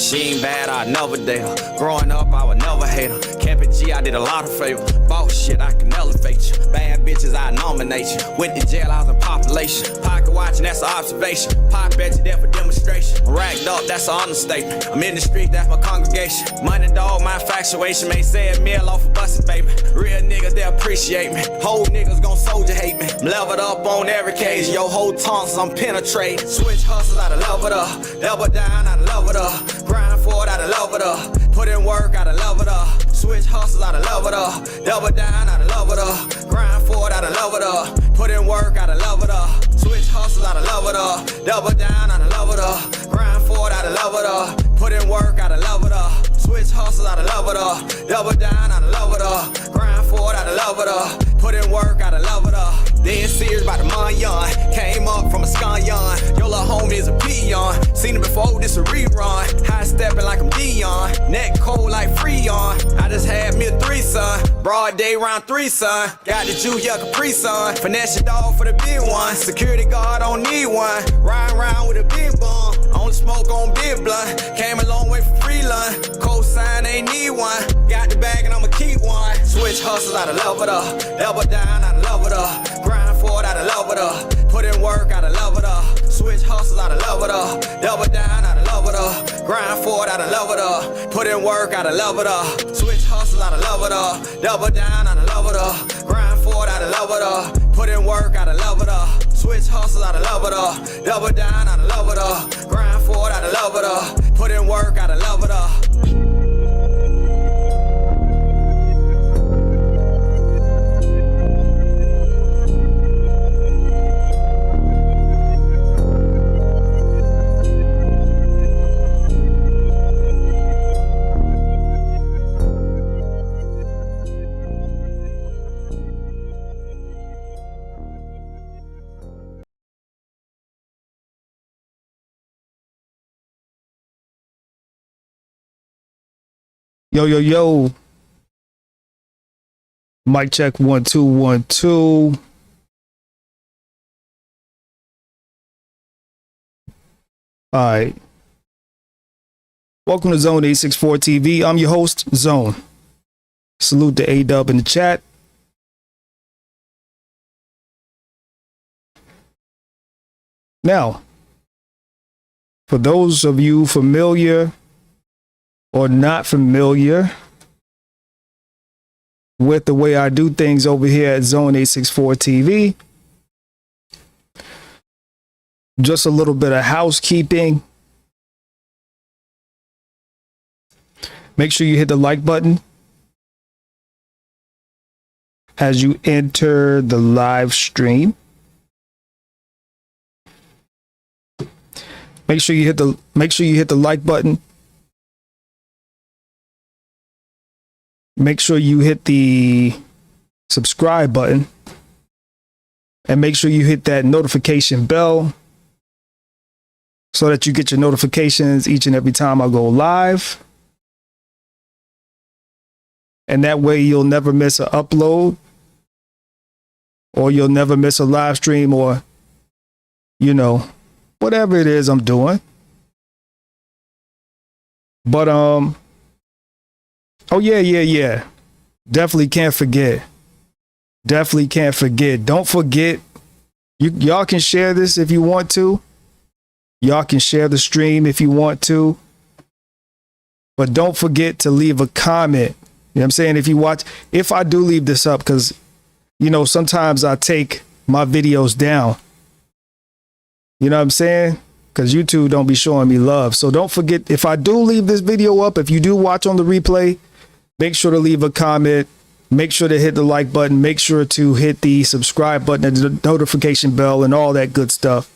She ain't bad, I never date her. Growing up, I would never hate her. Camping G, I did a lot of favors. Boss shit, I can elevate you. Bad bitches, I nominate you. Went to jail, I was in population. Pocket watching, that's an observation. Pop bet you there for demonstration. Racked up, that's an understatement. I'm in the street, that's my congregation. Money dog, my infatuation. May say a meal off a bustin', baby. Real niggas, they appreciate me. Whole niggas gon' soldier hate me. I'm leveled up on every case. Yo, whole tongues, I'm penetrating. Switch hustles, I done love it up. Double down, I done love it up. Grind for it, I done love it up. Put in work, I done love it up. Switch hustles, I done love it up. Double down, I done love it up. Grind for it, I done love it up. Put in work, I done love it up. Switch hustles, I done love it up. Double down, I done love it up. Grind for it, I done love it up. Put in work, I done love it up. Switch hustles, I done love it up. Double down, I done love it up. Grind for it, I done love it up. Put in work, I done love it up. Dead serious about the Mayan. Came up from a scanyon. Your little homie is a peon. Seen him before, this a rerun. High stepping like I'm Dion. Neck cold like Freon. I just had me a threesome. Broad day round 3, son. Got the Julia Capri Sun. Finesse your dog for the big one. Security guard don't need one. Riding around with a big bum. Only smoke on big blunt. Came a long way from free lunch. Cosign ain't need one. Got the bag and I'ma keep one. Switch hustles, I done love it up. Double down, I done love it up. Grind for it, I done love it up. Put in work, I done love it up. Switch hustles, I done love it up. Double down, I done love it up. Grind for it, I done love it up. Put in work, I done love it up. Switch hustles, I done love it up. Double down, I done love it up. Grind for it, I done love it up. Put in work, I done love it up. Switch hustles, I done love it up. Double down, I done love it up. Grind for it, I done love it up. Put in work, I done love it up. Yo, yo, yo. Mic check 1 2 1 2. All right. Welcome to Zone 864 TV. I'm your host, Zone. Salute to A-Dub in the chat. Now, for those of you familiar or not familiar with the way I do things over here at Zone 864 TV, just a little bit of housekeeping. Make sure you hit the like button as you enter the live stream. Make sure you hit the like button. Make sure you hit the subscribe button and make sure you hit that notification bell so that you get your notifications each and every time I go live. And that way you'll never miss an upload, or you'll never miss a live stream, or, you know, whatever it is I'm doing. But, oh, yeah. Definitely can't forget. Don't forget, y'all can share this if you want to. Y'all can share the stream if you want to. But don't forget to leave a comment. You know what I'm saying? If I do leave this up, because, you know, sometimes I take my videos down. You know what I'm saying? Because YouTube don't be showing me love. So don't forget, if I do leave this video up, if you do watch on the replay, make sure to leave a comment. Make sure to hit the like button. Make sure to hit the subscribe button and the notification bell and all that good stuff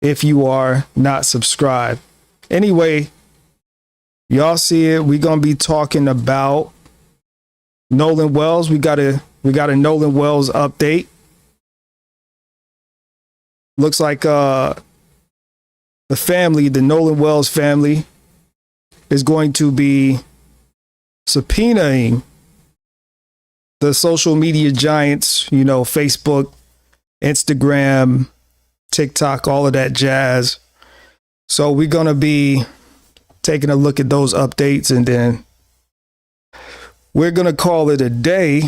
if you are not subscribed. Anyway, y'all see it. We're going to be talking about Nolan Wells. We got a Nolan Wells update. Looks like the Nolan Wells family is going to be subpoenaing the social media giants, you know, Facebook, Instagram, TikTok, all of that jazz. So we're going to be taking a look at those updates, and then we're going to call it a day.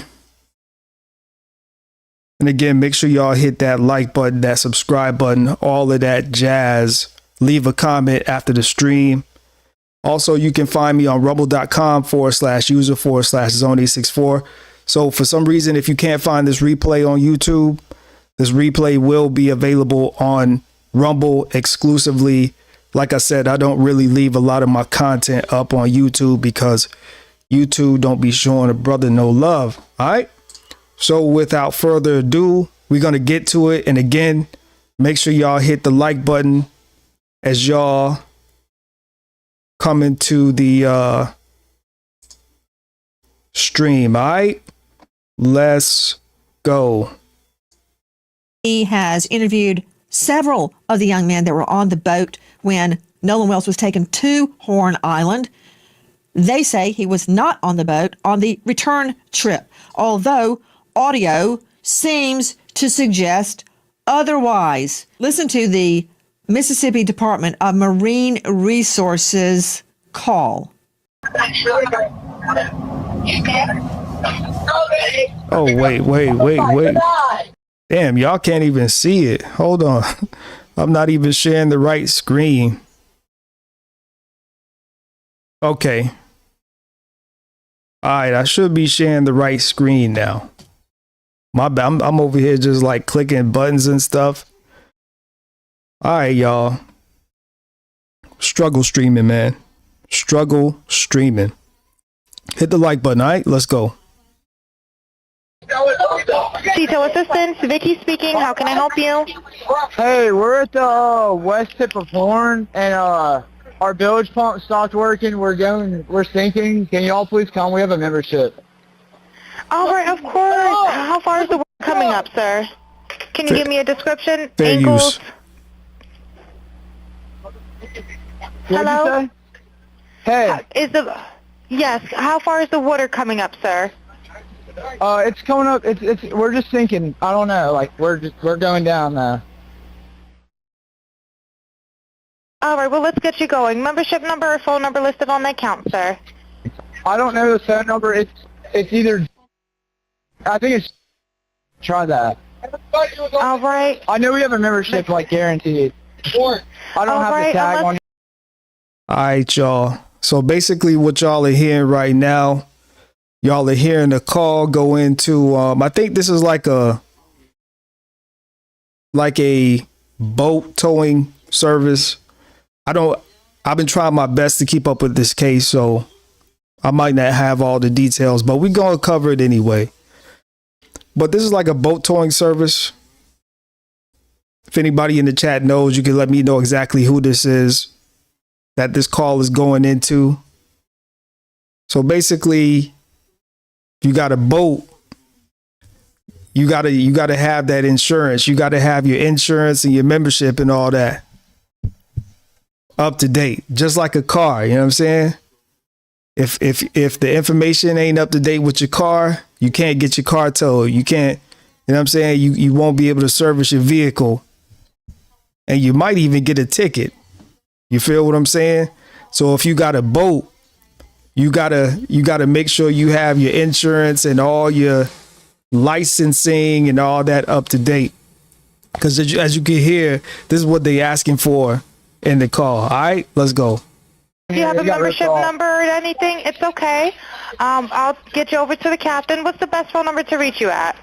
And again, make sure y'all hit that like button, that subscribe button, all of that jazz. Leave a comment after the stream. Also, you can find me on rumble.com/user/zone864. So for some reason, if you can't find this replay on YouTube, this replay will be available on Rumble exclusively. Like I said, I don't really leave a lot of my content up on YouTube because YouTube don't be showing a brother no love. All right. So without further ado, we're going to get to it. And again, make sure y'all hit the like button as y'all come into the stream. All right, let's go. He has interviewed several of the young men that were on the boat when Nolan Wells was taken to Horn Island. They say he was not on the boat on the return trip, although audio seems to suggest otherwise. Listen to the Mississippi Department of Marine Resources call. Oh, wait. Damn, y'all can't even see it. Hold on. I'm not even sharing the right screen. Okay. All right, I should be sharing the right screen now. My bad. I'm over here just like clicking buttons and stuff. All right, y'all. Struggle streaming, man. Struggle streaming. Hit the like button, all right? Let's go. Detail Assistance, Vicky speaking. How can I help you? Hey, we're at the west tip of Horn, and our bilge pump stopped working. We're sinking. Can y'all please come? We have a membership. All right, of course. How far is the water coming up, sir? Can you give me a description? Fair Angles? use. Hello? What'd you say? Hey, Yes, how far is the water coming up, sir? it's coming up. We're just sinking. I don't know. Like we're going down now. All right, well, let's get you going. Membership number or phone number listed on the account, sir. I don't know the phone number. It's either. I think it's. Try that. All right. I know we have a membership, like guaranteed. I don't All have right, the tag on. All right, y'all. So basically what y'all are hearing right now, y'all are hearing the call go into, I think this is like a boat towing service. I've been trying my best to keep up with this case, so I might not have all the details, but we're going to cover it anyway. But this is like a boat towing service. If anybody in the chat knows, you can let me know exactly who this is that this call is going into. So basically, if you got a boat, you gotta have that insurance. You gotta have your insurance and your membership and all that up to date, just like a car. You know what I'm saying? If the information ain't up to date with your car, you can't get your car towed. You can't. You know what I'm saying? You won't be able to service your vehicle, and you might even get a ticket. You feel what I'm saying? So if you got a boat, you gotta make sure you have your insurance and all your licensing and all that up to date. Because as you can hear, this is what they asking for in the call. All right, let's go. If you have a membership number or anything, it's okay. I'll get you over to the captain. What's the best phone number to reach you at?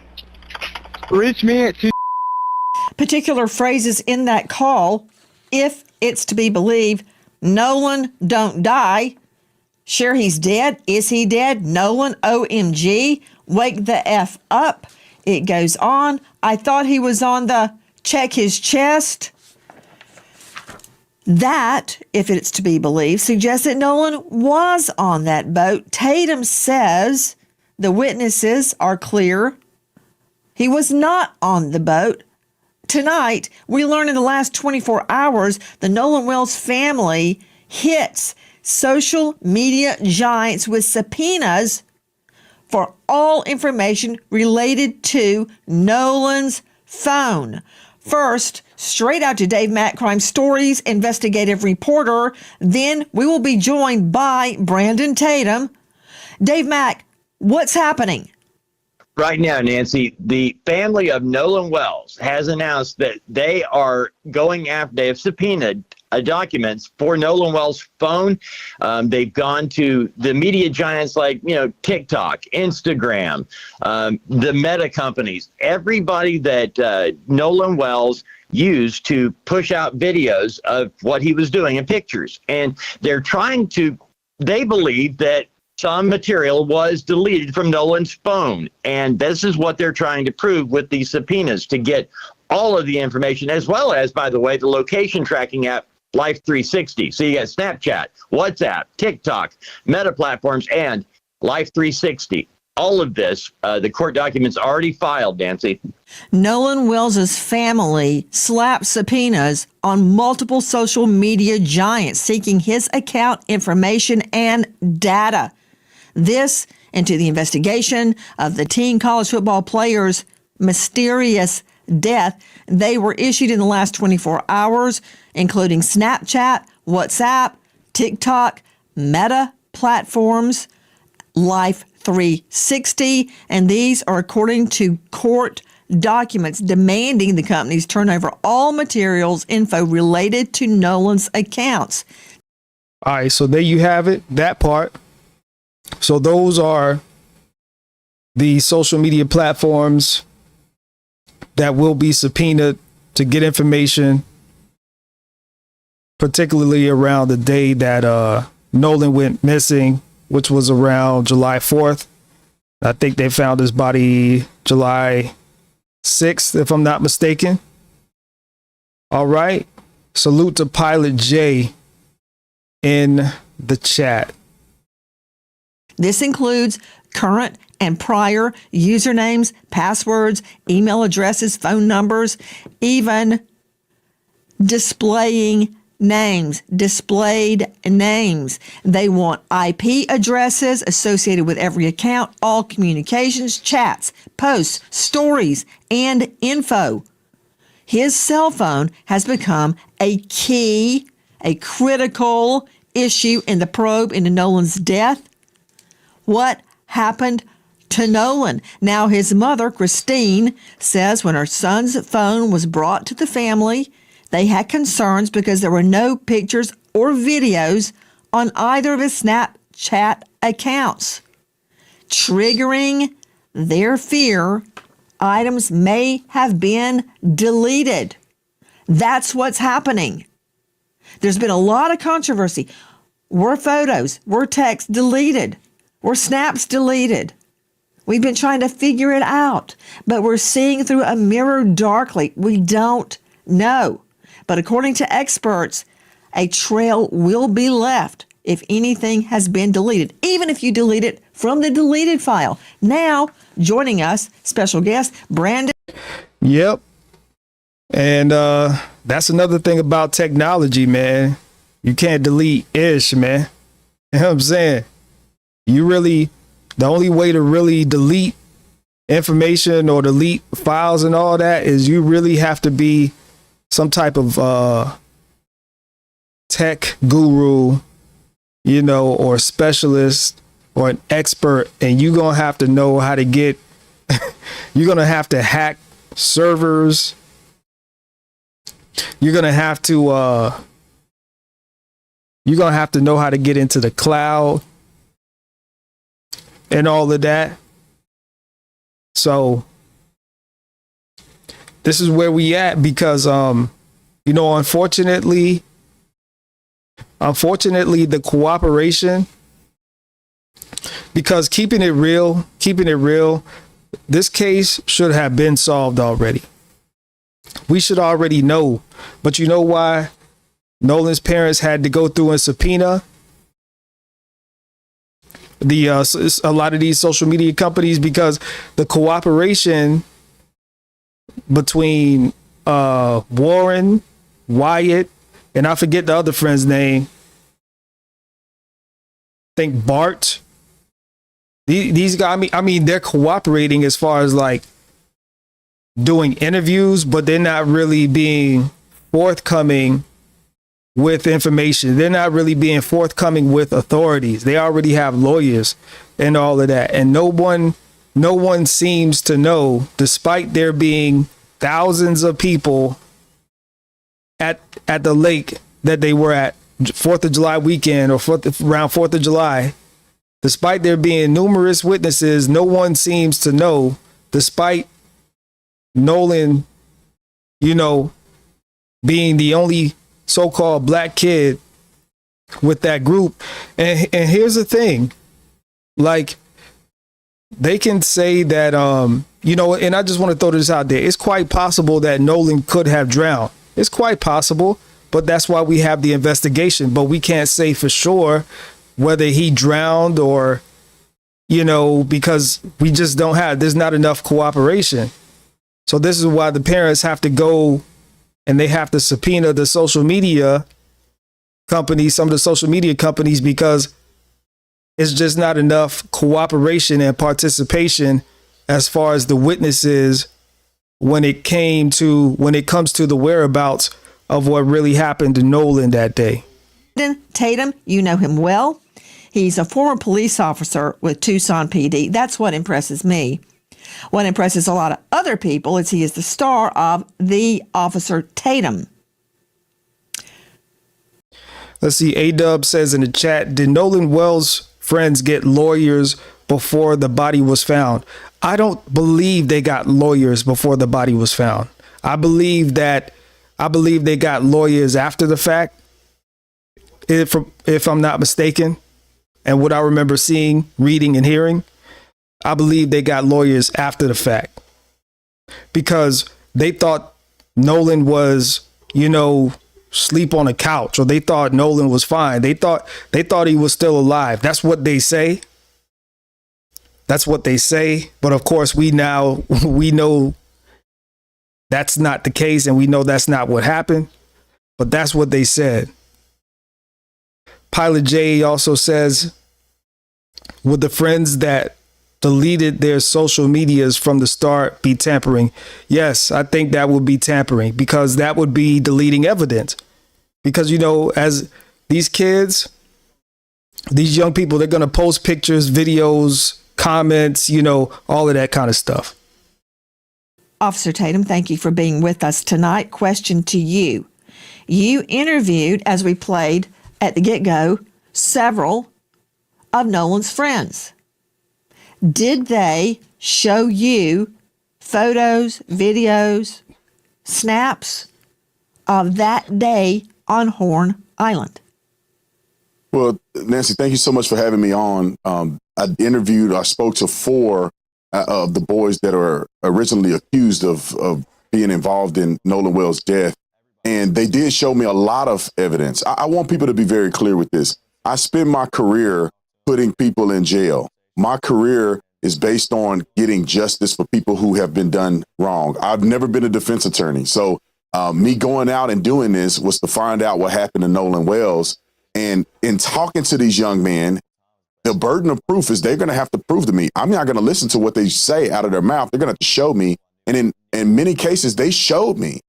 Reach me at 2. Particular phrases in that call, if it's to be believed, Nolan don't die. Sure, he's dead. Is he dead? Nolan, OMG. Wake the F up. It goes on. I thought he was on the check his chest. That, if it's to be believed, suggests that Nolan was on that boat. Tatum says the witnesses are clear. He was not on the boat. Tonight, we learned in the last 24 hours, the Nolan Wells family hits social media giants with subpoenas for all information related to Nolan's phone. First, straight out to Dave Mack Crime Stories investigative reporter. Then we will be joined by Brandon Tatum. Dave Mack, what's happening? Right now, Nancy, the family of Nolan Wells has announced that they are going after, they have subpoenaed documents for Nolan Wells' phone. They've gone to the media giants like, TikTok, Instagram, the Meta companies, everybody that Nolan Wells used to push out videos of what he was doing and pictures. And they're they believe that some material was deleted from Nolan's phone. And this is what they're trying to prove with these subpoenas, to get all of the information, as well as, by the way, the location tracking app Life 360. So you got Snapchat, WhatsApp, TikTok, Meta platforms, and Life 360. All of this, the court documents already filed, Nancy. Nolan Wells' family slapped subpoenas on multiple social media giants seeking his account information and data. This into the investigation of the teen college football player's mysterious death. They were issued in the last 24 hours, including Snapchat, WhatsApp, TikTok, Meta platforms, Life 360, and these are according to court documents demanding the companies turn over all materials, info related to Nolan's accounts. All right, so there you have it, that part. So those are the social media platforms that will be subpoenaed to get information, particularly around the day that Nolan went missing, which was around July 4th. I think they found his body July 6th, if I'm not mistaken. All right. Salute to Pilot J in the chat. This includes current and prior usernames, passwords, email addresses, phone numbers, even displayed names. They want IP addresses associated with every account, all communications, chats, posts, stories, and info. His cell phone has become a critical issue in the probe into Nolan's death. What happened to Nolan? Now, his mother, Christine, says when her son's phone was brought to the family, they had concerns because there were no pictures or videos on either of his Snapchat accounts. Triggering their fear, items may have been deleted. That's what's happening. There's been a lot of controversy. Were photos, were texts deleted? Were snaps deleted? We've been trying to figure it out, but we're seeing through a mirror darkly. We don't know. But according to experts, a trail will be left if anything has been deleted, even if you delete it from the deleted file. Now, joining us, special guest, Brandon. Yep. And that's another thing about technology, man. You can't delete ish, man. You know what I'm saying? The only way to really delete information or delete files and all that is you really have to be some type of tech guru, or specialist or an expert, and you're going to have to know how to get, you're going to have to hack servers. You're going to have to know how to get into the cloud and all of that. So this is where we at because, unfortunately, the cooperation, because keeping it real, this case should have been solved already. We should already know. But you know why Nolan's parents had to go through and subpoena a lot of these social media companies? Because the cooperation between Warren, Wyatt, and I forget the other friend's name. I think Bart. These guys, I mean, they're cooperating as far as like doing interviews, but they're not really being forthcoming with information. They're not really being forthcoming with authorities. They already have lawyers and all of that. And no one seems to know, despite there being thousands of people at the lake that they were at 4th of July weekend or around 4th of July, despite there being numerous witnesses, no one seems to know, despite Nolan, being the only so-called black kid with that group. And here's the thing, like, they can say that, and I just want to throw this out there. It's quite possible that Nolan could have drowned. It's quite possible, but that's why we have the investigation. But we can't say for sure whether he drowned or, because we just there's not enough cooperation. So this is why the parents have to go and they have to subpoena the social media companies, some of the social media companies, because it's just not enough cooperation and participation as far as the witnesses when it comes to the whereabouts of what really happened to Nolan that day. Tatum, you know him well. He's a former police officer with Tucson PD. That's what impresses me. What impresses a lot of other people is he is the star of The Officer Tatum. Let's see. A-Dub says in the chat, did Nolan Wells' friends get lawyers before the body was found? I don't believe they got lawyers before the body was found. I believe they got lawyers after the fact, if I'm not mistaken. And what I remember seeing, reading, and hearing, I believe they got lawyers after the fact because they thought Nolan was, sleep on a couch, or they thought Nolan was fine. They thought he was still alive. That's what they say. But of course, we know that's not the case, and we know that's not what happened. But that's what they said. Pilot J also says, would the friends that deleted their social medias from the start be tampering? Yes, I think that would be tampering because that would be deleting evidence. Because, as these kids, these young people, they're going to post pictures, videos, comments, all of that kind of stuff. Officer Tatum, thank you for being with us tonight. Question to you. You interviewed, as we played at the get-go, several of Nolan's friends. Did they show you photos, videos, snaps of that day on Horn Island? Well, Nancy, thank you so much for having me on. I spoke to 4 of the boys that are originally accused of being involved in Nolan Wells' death. And they did show me a lot of evidence. I want people to be very clear with this. I spent my career putting people in jail. My career is based on getting justice for people who have been done wrong. I've never been a defense attorney. So me going out and doing this was to find out what happened to Nolan Wells. And in talking to these young men, the burden of proof is they're going to have to prove to me. I'm not going to listen to what they say out of their mouth. They're going to have to show me. And in many cases, they showed me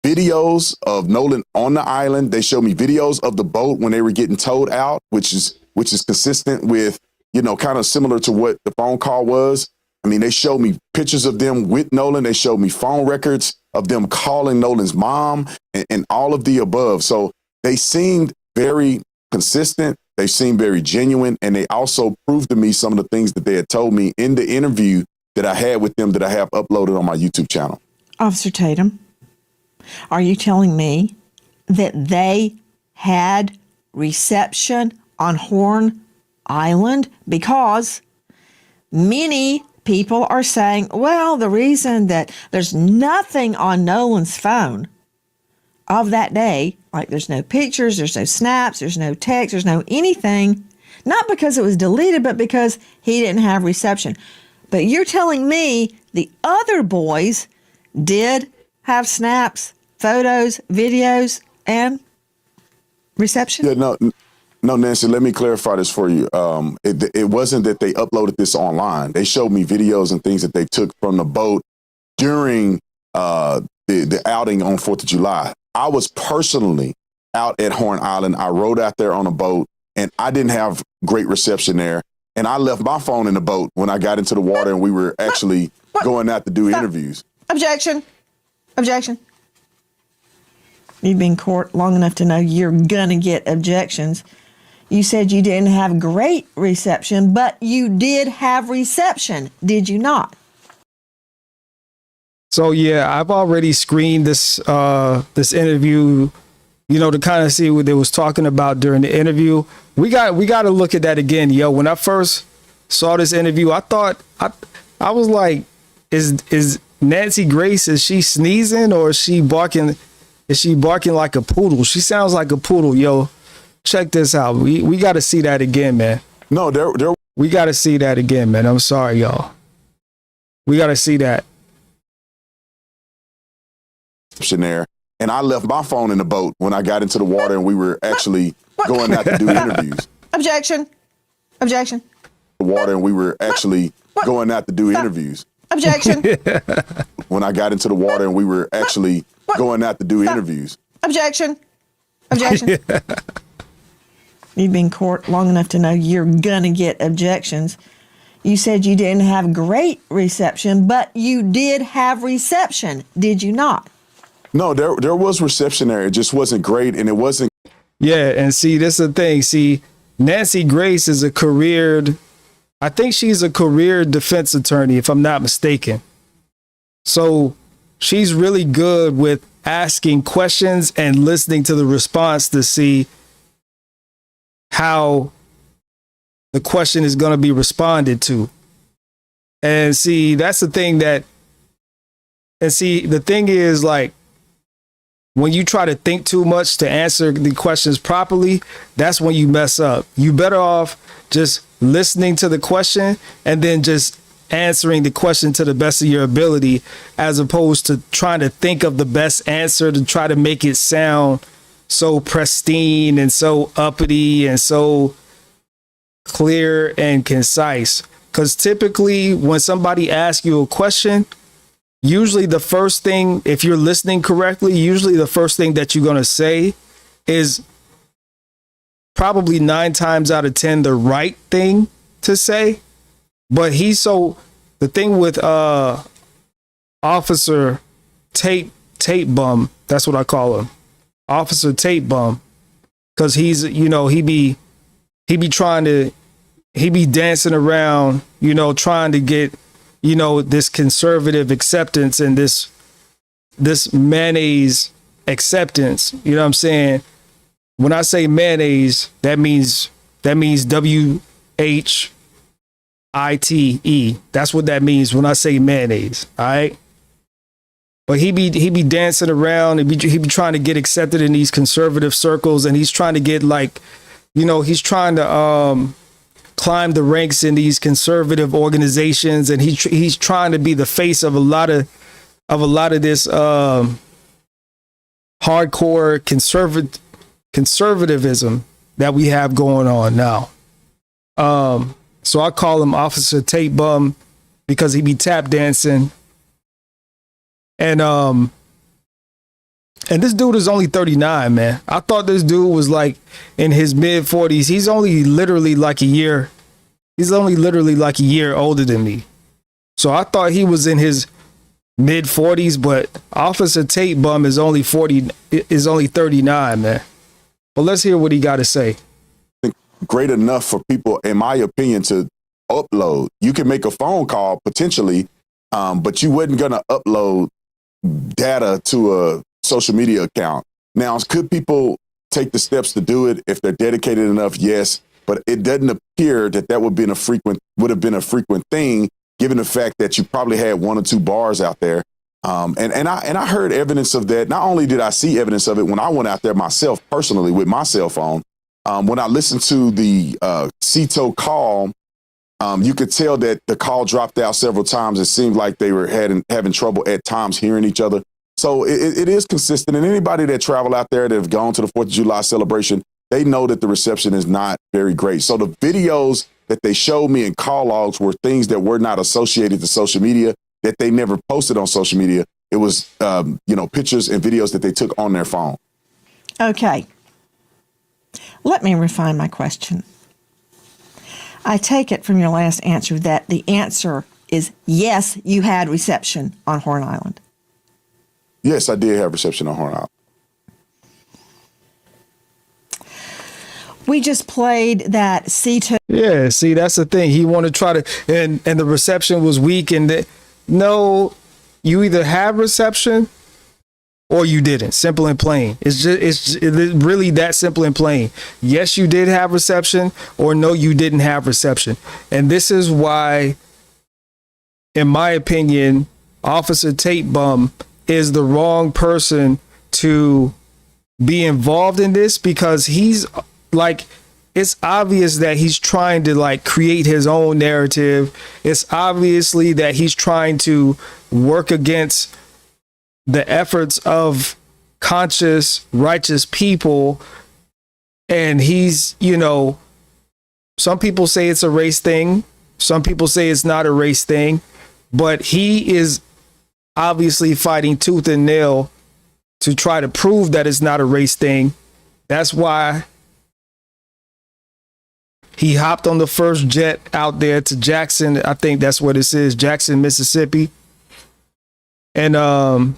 videos of Nolan on the island. They showed me videos of the boat when they were getting towed out, which is consistent with, kind of similar to what the phone call was. I mean, they showed me pictures of them with Nolan. They showed me phone records of them calling Nolan's mom and all of the above. So they seemed very consistent. They seemed very genuine. And they also proved to me some of the things that they had told me in the interview that I had with them that I have uploaded on my YouTube channel. Officer Tatum, are you telling me that they had reception on Horn Island? Because many people are saying, well, the reason that there's nothing on Nolan's phone of that day, like there's no pictures, there's no snaps, there's no text, there's no anything, not because it was deleted, but because he didn't have reception. But you're telling me the other boys did have snaps, photos, videos, and reception? Yeah, no, Nancy, let me clarify this for you. It wasn't that they uploaded this online. They showed me videos and things that they took from the boat during the outing on 4th of July. I was personally out at Horn Island. I rode out there on a boat, and I didn't have great reception there. And I left my phone in the boat when I got into the water, and we were actually going out to do interviews. Objection. Objection. You've been in court long enough to know you're going to get objections. You said you didn't have great reception, but you did have reception, did you not? So yeah, I've already screened this this interview, you know, to kind of see what they was talking about during the interview. We got to look at that again, yo. When I first saw this interview, I thought I was like, is Nancy Grace, is she sneezing or is she barking? Is she barking like a poodle? She sounds like a poodle, yo. Check this out. We got to see that again, man. No, we got to see that again, man. I'm sorry, y'all. We got to see that. There, and I left my phone in the boat when I got into the water, and we were actually going out to do interviews. Objection. Objection. The water, and we were actually going out to do interviews. Objection. When I got into the water, and we were actually going out to do interviews. Objection. Objection. You've been in court long enough to know you're going to get objections. You said you didn't have great reception, but you did have reception, did you not? No, there was reception there. It just wasn't great, and it wasn't. Yeah, and see, that's the thing. See, Nancy Grace is I think she's a career defense attorney, if I'm not mistaken. So she's really good with asking questions and listening to the response to see how the question is going to be responded to. And see, that's the thing the thing is, like, when you try to think too much to answer the questions properly, that's when you mess up. You better off just listening to the question and then just answering the question to the best of your ability, as opposed to trying to think of the best answer to try to make it sound so pristine and so uppity and so clear and concise. Because typically when somebody asks you a question, usually the first thing, if you're listening correctly, usually the first thing that you're going to say is probably 9 times out of 10 the right thing to say. But the thing with Officer Tape Bum, that's what I call him, Officer Tape Bum, because he's, you know, he be dancing around, you know, trying to get, you know, this conservative acceptance and this mayonnaise acceptance. You know what I'm saying? When I say mayonnaise, that means WHITE. That's what that means when I say mayonnaise. All right. But he be dancing around and he be trying to get accepted in these conservative circles, and he's trying to get, like, you know, he's trying to climb the ranks in these conservative organizations, and he's trying to be the face of a lot of this hardcore conservatism that we have going on now. So I call him Officer Tape Bum because he be tap dancing. And this dude is only 39, man. I thought this dude was like in his mid 40s. He's only literally like a year older than me. So I thought he was in his mid 40s, but Officer Tape Bum is only 39, man. But let's hear what he got to say. Great enough for people, in my opinion, to upload. You can make a phone call potentially, but you wasn't gonna upload data to a social media account. Now, could people take the steps to do it if they're dedicated enough? Yes, but it doesn't appear that would have been a frequent thing, given the fact that you probably had 1 or 2 bars out there. And I heard evidence of that. Not only did I see evidence of it when I went out there myself personally with my cell phone, when I listened to the CETO call, you could tell that the call dropped out several times. It seemed like they were having trouble at times hearing each other. So it is consistent. And anybody that travel out there that have gone to the 4th of July celebration, they know that the reception is not very great. So the videos that they showed me in call logs were things that were not associated to social media, that they never posted on social media. It was, pictures and videos that they took on their phone. Okay. Let me refine my question. I take it from your last answer that the answer is yes, you had reception on Horn Island. Yes, I did have reception on Horn Island. We just played that C2. Yeah, see, that's the thing. He wanted to try to, and the reception was weak. No, you either have reception or you didn't. Simple and plain. It's really that simple and plain. Yes, you did have reception, or no, you didn't have reception. And this is why, in my opinion, Officer Tate Bum is the wrong person to be involved in this, because he's like, it's obvious that he's trying to like create his own narrative. It's obviously that he's trying to work against the efforts of conscious, righteous people. And he's, some people say it's a race thing. Some people say it's not a race thing, but he is obviously fighting tooth and nail to try to prove that it's not a race thing. That's why he hopped on the first jet out there to Jackson. I think that's what it is, Jackson, Mississippi. And,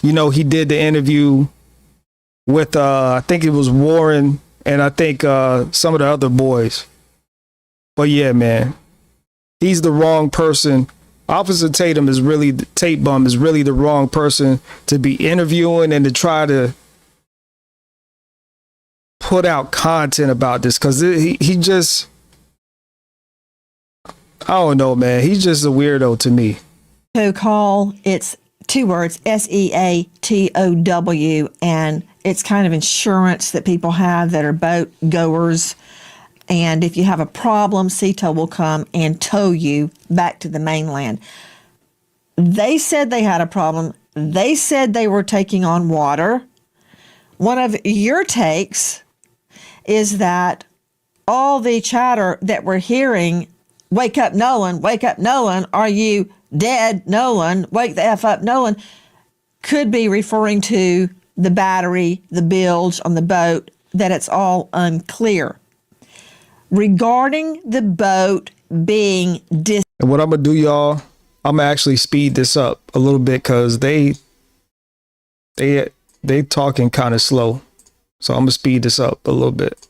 he did the interview with, I think it was Warren and I think some of the other boys. But yeah, man, he's the wrong person. Officer Tate Bum is really the wrong person to be interviewing and to try to put out content about this, because he just, I don't know, man. He's just a weirdo to me. To call, it's 2 words, SEATOW, and it's kind of insurance that people have that are boat goers. And if you have a problem, SEATO will come and tow you back to the mainland. They said they had a problem. They said they were taking on water. One of your takes is that all the chatter that we're hearing, wake up, Nolan, are you dead, Nolan, wake the F up, Nolan, could be referring to the battery, the bilge on the boat, that it's all unclear. Regarding the boat being And what I'm going to do, y'all, I'm going to actually speed this up a little bit, because they talking kind of slow. So I'm going to speed this up a little bit.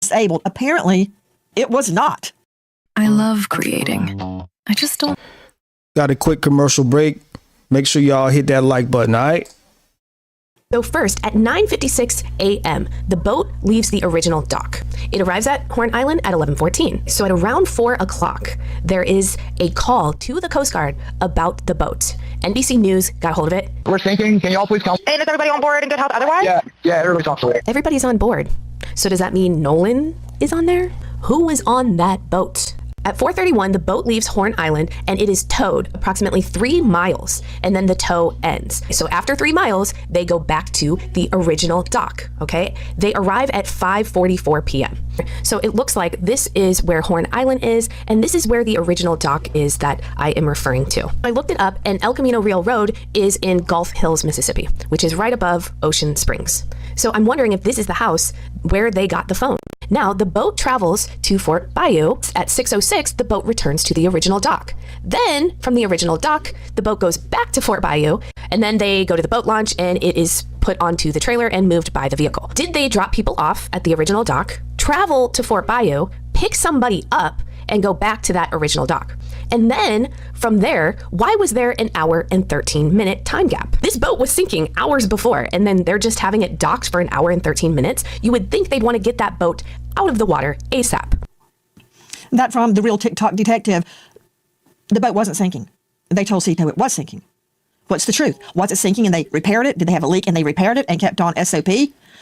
Disabled. Apparently, it was not. I love creating. I just don't. Got a quick commercial break. Make sure y'all hit that like button, all right? So first, at 9:56 a.m., the boat leaves the original dock. It arrives at Horn Island at 11:14. So at around 4 o'clock, there is a call to the Coast Guard about the boat. NBC News got a hold of it. We're sinking. Can y'all please come? And is everybody on board in good health otherwise? Yeah, everybody's on board. Everybody's on board. So does that mean Nolan is on there? Who was on that boat? At 4:31, the boat leaves Horn Island and it is towed approximately 3 miles, and then the tow ends. So after 3 miles, they go back to the original dock, okay? They arrive at 5:44 p.m. So it looks like this is where Horn Island is, and this is where the original dock is that I am referring to. I looked it up, and El Camino Real Road is in Gulf Hills, Mississippi, which is right above Ocean Springs. So I'm wondering if this is the house where they got the phone. Now, the boat travels to Fort Bayou. At 6:06, the boat returns to the original dock. Then, from the original dock, the boat goes back to Fort Bayou, and then they go to the boat launch, and it is put onto the trailer and moved by the vehicle. Did they drop people off at the original dock, travel to Fort Bayou, pick somebody up, and go back to that original dock? And then, from there, why was there an hour and 13-minute time gap? This boat was sinking hours before, and then they're just having it docked for an hour and 13 minutes. You would think they'd want to get that boat out of the water ASAP. That from the real TikTok detective. The boat wasn't sinking. They told CETO it was sinking. What's the truth? Was it sinking and they repaired it? Did they have a leak and they repaired it and kept on SOP?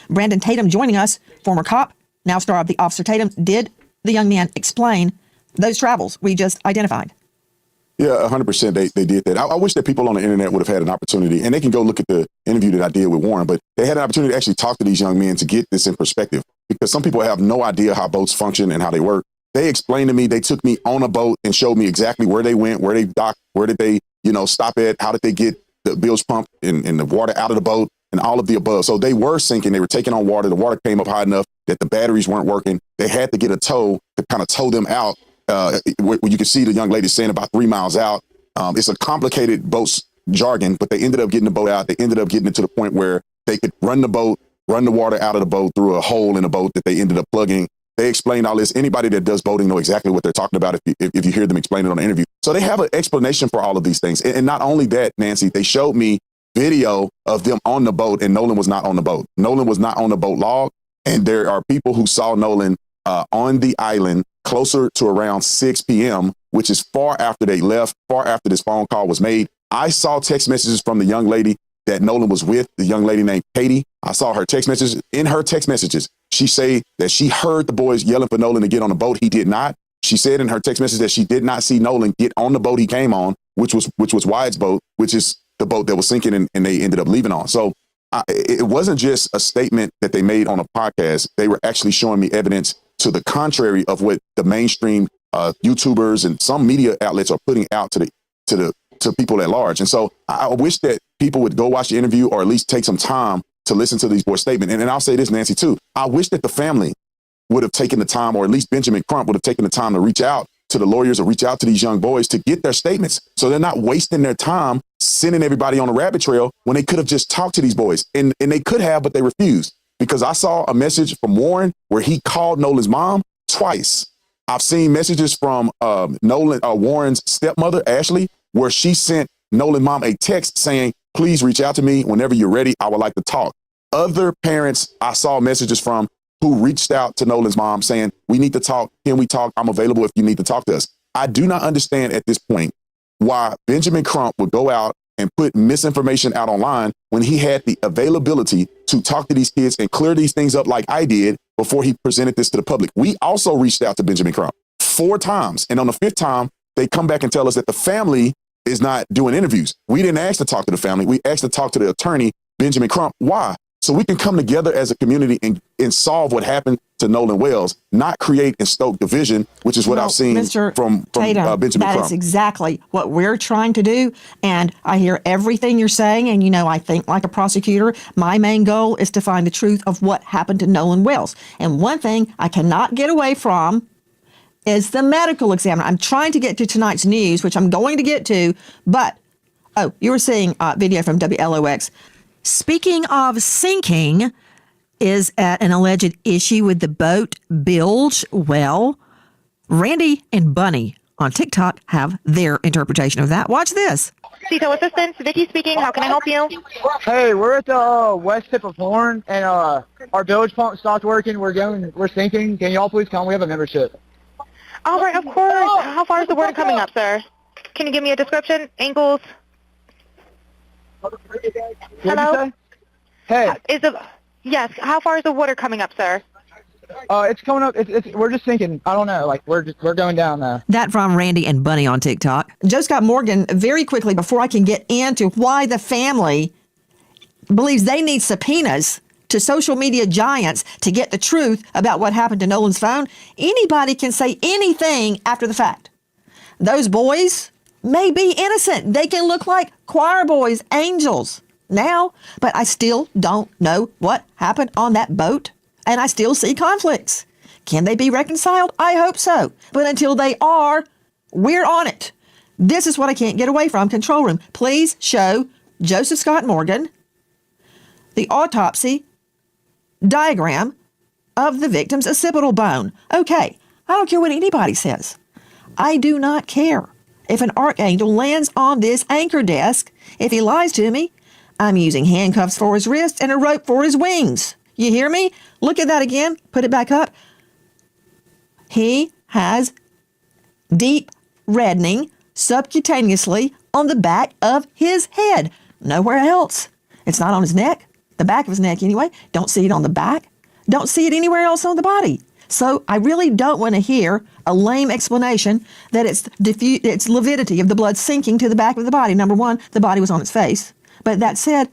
Brandon Tatum joining us, former cop, now star of the Officer Tatum. Did the young man explain those travels we just identified? Yeah, 100%. They did that. I wish that people on the internet would have had an opportunity, and they can go look at the interview that I did with Warren, but they had an opportunity to actually talk to these young men to get this in perspective, because some people have no idea how boats function and how they work. They explained to me, they took me on a boat and showed me exactly where they went, where they docked, where did they, stop at? How did they get the bilge pump and the water out of the boat and all of the above? So they were sinking. They were taking on water. The water came up high enough that the batteries weren't working. They had to get a tow to kind of tow them out. Where you can see the young lady saying about 3 miles out. It's a complicated boat jargon, but they ended up getting the boat out. They ended up getting it to the point where they could run the water out of the boat through a hole in the boat that they ended up plugging. They explained all this. Anybody that does boating know exactly what they're talking about if you hear them explain it on the interview. So they have an explanation for all of these things. And not only that, Nancy, they showed me video of them on the boat, and Nolan was not on the boat. Nolan was not on the boat log. And there are people who saw Nolan on the island closer to around 6 p.m., which is far after they left, far after this phone call was made. I saw text messages from the young lady that Nolan was with, the young lady named Katie. I saw her text messages. In her text messages, she said that she heard the boys yelling for Nolan to get on the boat. He did not. She said in her text message that she did not see Nolan get on the boat he came on, which was Wyatt's boat, which is the boat that was sinking and they ended up leaving on. So it wasn't just a statement that they made on a podcast. They were actually showing me evidence to the contrary of what the mainstream YouTubers and some media outlets are putting out to people at large. And so I wish that people would go watch the interview or at least take some time to listen to these boys' statement. And I'll say this, Nancy, too. I wish that the family would have taken the time, or at least Benjamin Crump would have taken the time to reach out to the lawyers or reach out to these young boys to get their statements. So they're not wasting their time sending everybody on a rabbit trail when they could have just talked to these boys. And they could have, but they refused. Because I saw a message from Warren where he called Nolan's mom twice. I've seen messages from Warren's stepmother, Ashley, where she sent Nolan's mom a text saying, please reach out to me whenever you're ready. I would like to talk. Other parents I saw messages from who reached out to Nolan's mom saying, we need to talk. Can we talk? I'm available if you need to talk to us. I do not understand at this point why Benjamin Crump would go out and put misinformation out online when he had the availability to talk to these kids and clear these things up like I did before he presented this to the public. We also reached out to Benjamin Crump 4 times. And on the 5th time, they come back and tell us that the family is not doing interviews. We didn't ask to talk to the family. We asked to talk to the attorney, Benjamin Crump. Why? So we can come together as a community and solve what happened to Nolan Wells, not create and stoke division, which is what I've seen from Tatum, Benjamin Crump. That is exactly what we're trying to do. And I hear everything you're saying. And, I think like a prosecutor, my main goal is to find the truth of what happened to Nolan Wells. And one thing I cannot get away from is the medical examiner. I'm trying to get to tonight's news, which I'm going to get to. But, you were seeing video from WLOX. Speaking of sinking, is at an alleged issue with the boat bilge. Well, Randy and Bunny on TikTok have their interpretation of that. Watch this. CITO Assistance, Vicky speaking. How can I help you? Hey, we're at the west tip of Horn, and our bilge pump stopped working. We're sinking. Can y'all please come? We have a membership. All right, of course. How far is the water coming up, sir? Can you give me a description? Angles? Hello? Hey. Yes. How far is the water coming up, sir? It's coming up. We're just sinking. I don't know. We're going down now. That from Randy and Bunny on TikTok. Joe Scott Morgan, very quickly before I can get into why the family believes they need subpoenas to social media giants to get the truth about what happened to Nolan's phone. Anybody can say anything after the fact. Those boys may be innocent. They can look like choir boys, angels now, but I still don't know what happened on that boat, and I still see conflicts. Can they be reconciled? I hope so. But until they are, we're on it. This is what I can't get away from. Control room, please show Joseph Scott Morgan the autopsy diagram of the victim's occipital bone. Okay, I don't care what anybody says. I do not care. If an archangel lands on this anchor desk, if he lies to me, I'm using handcuffs for his wrists and a rope for his wings. You hear me? Look at that again. Put it back up. He has deep reddening subcutaneously on the back of his head. Nowhere else. It's not on his neck. The back of his neck anyway. Don't see it on the back. Don't see it anywhere else on the body. So I really don't want to hear a lame explanation that it's lividity of the blood sinking to the back of the body. Number one, the body was on its face. But that said,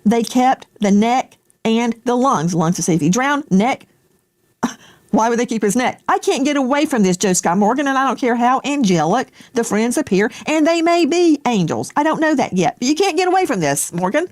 they kept the neck and the lungs. Lungs to see if he drowned, neck, Why would they keep his neck? I can't get away from this, Joe Scott Morgan, and I don't care how angelic the friends appear, and they may be angels. I don't know that yet, but you can't get away from this, Morgan.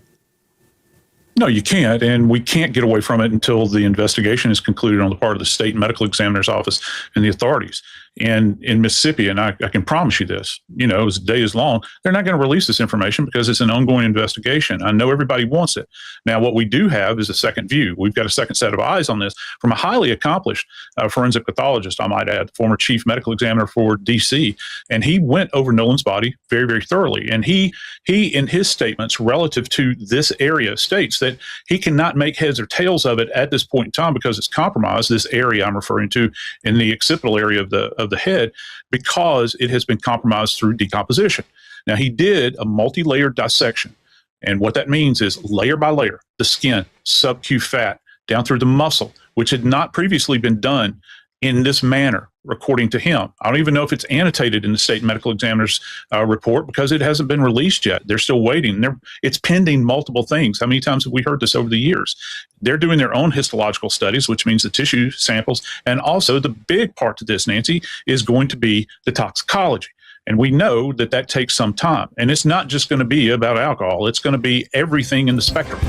No, you can't, and we can't get away from it until the investigation is concluded on the part of the state medical examiner's office and the authorities. And in Mississippi, and I can promise you this, as the day is long, they're not going to release this information because it's an ongoing investigation. I know everybody wants it. Now, what we do have is a second view. We've got a second set of eyes on this from a highly accomplished forensic pathologist, I might add, former chief medical examiner for D.C., and he went over Nolan's body very, very thoroughly. And he in his statements relative to this area states that he cannot make heads or tails of it at this point in time because it's compromised, this area I'm referring to in the occipital area of the head, because it has been compromised through decomposition. Now, he did a multi-layered dissection. And what that means is layer by layer, the skin, sub-Q fat, down through the muscle, which had not previously been done in this manner, according to him. I don't even know if it's annotated in the state medical examiner's report because it hasn't been released yet. They're still waiting. It's pending multiple things. How many times have we heard this over the years? They're doing their own histological studies, which means the tissue samples. And also the big part to this, Nancy, is going to be the toxicology. And we know that takes some time. And it's not just going to be about alcohol. It's going to be everything in the spectrum.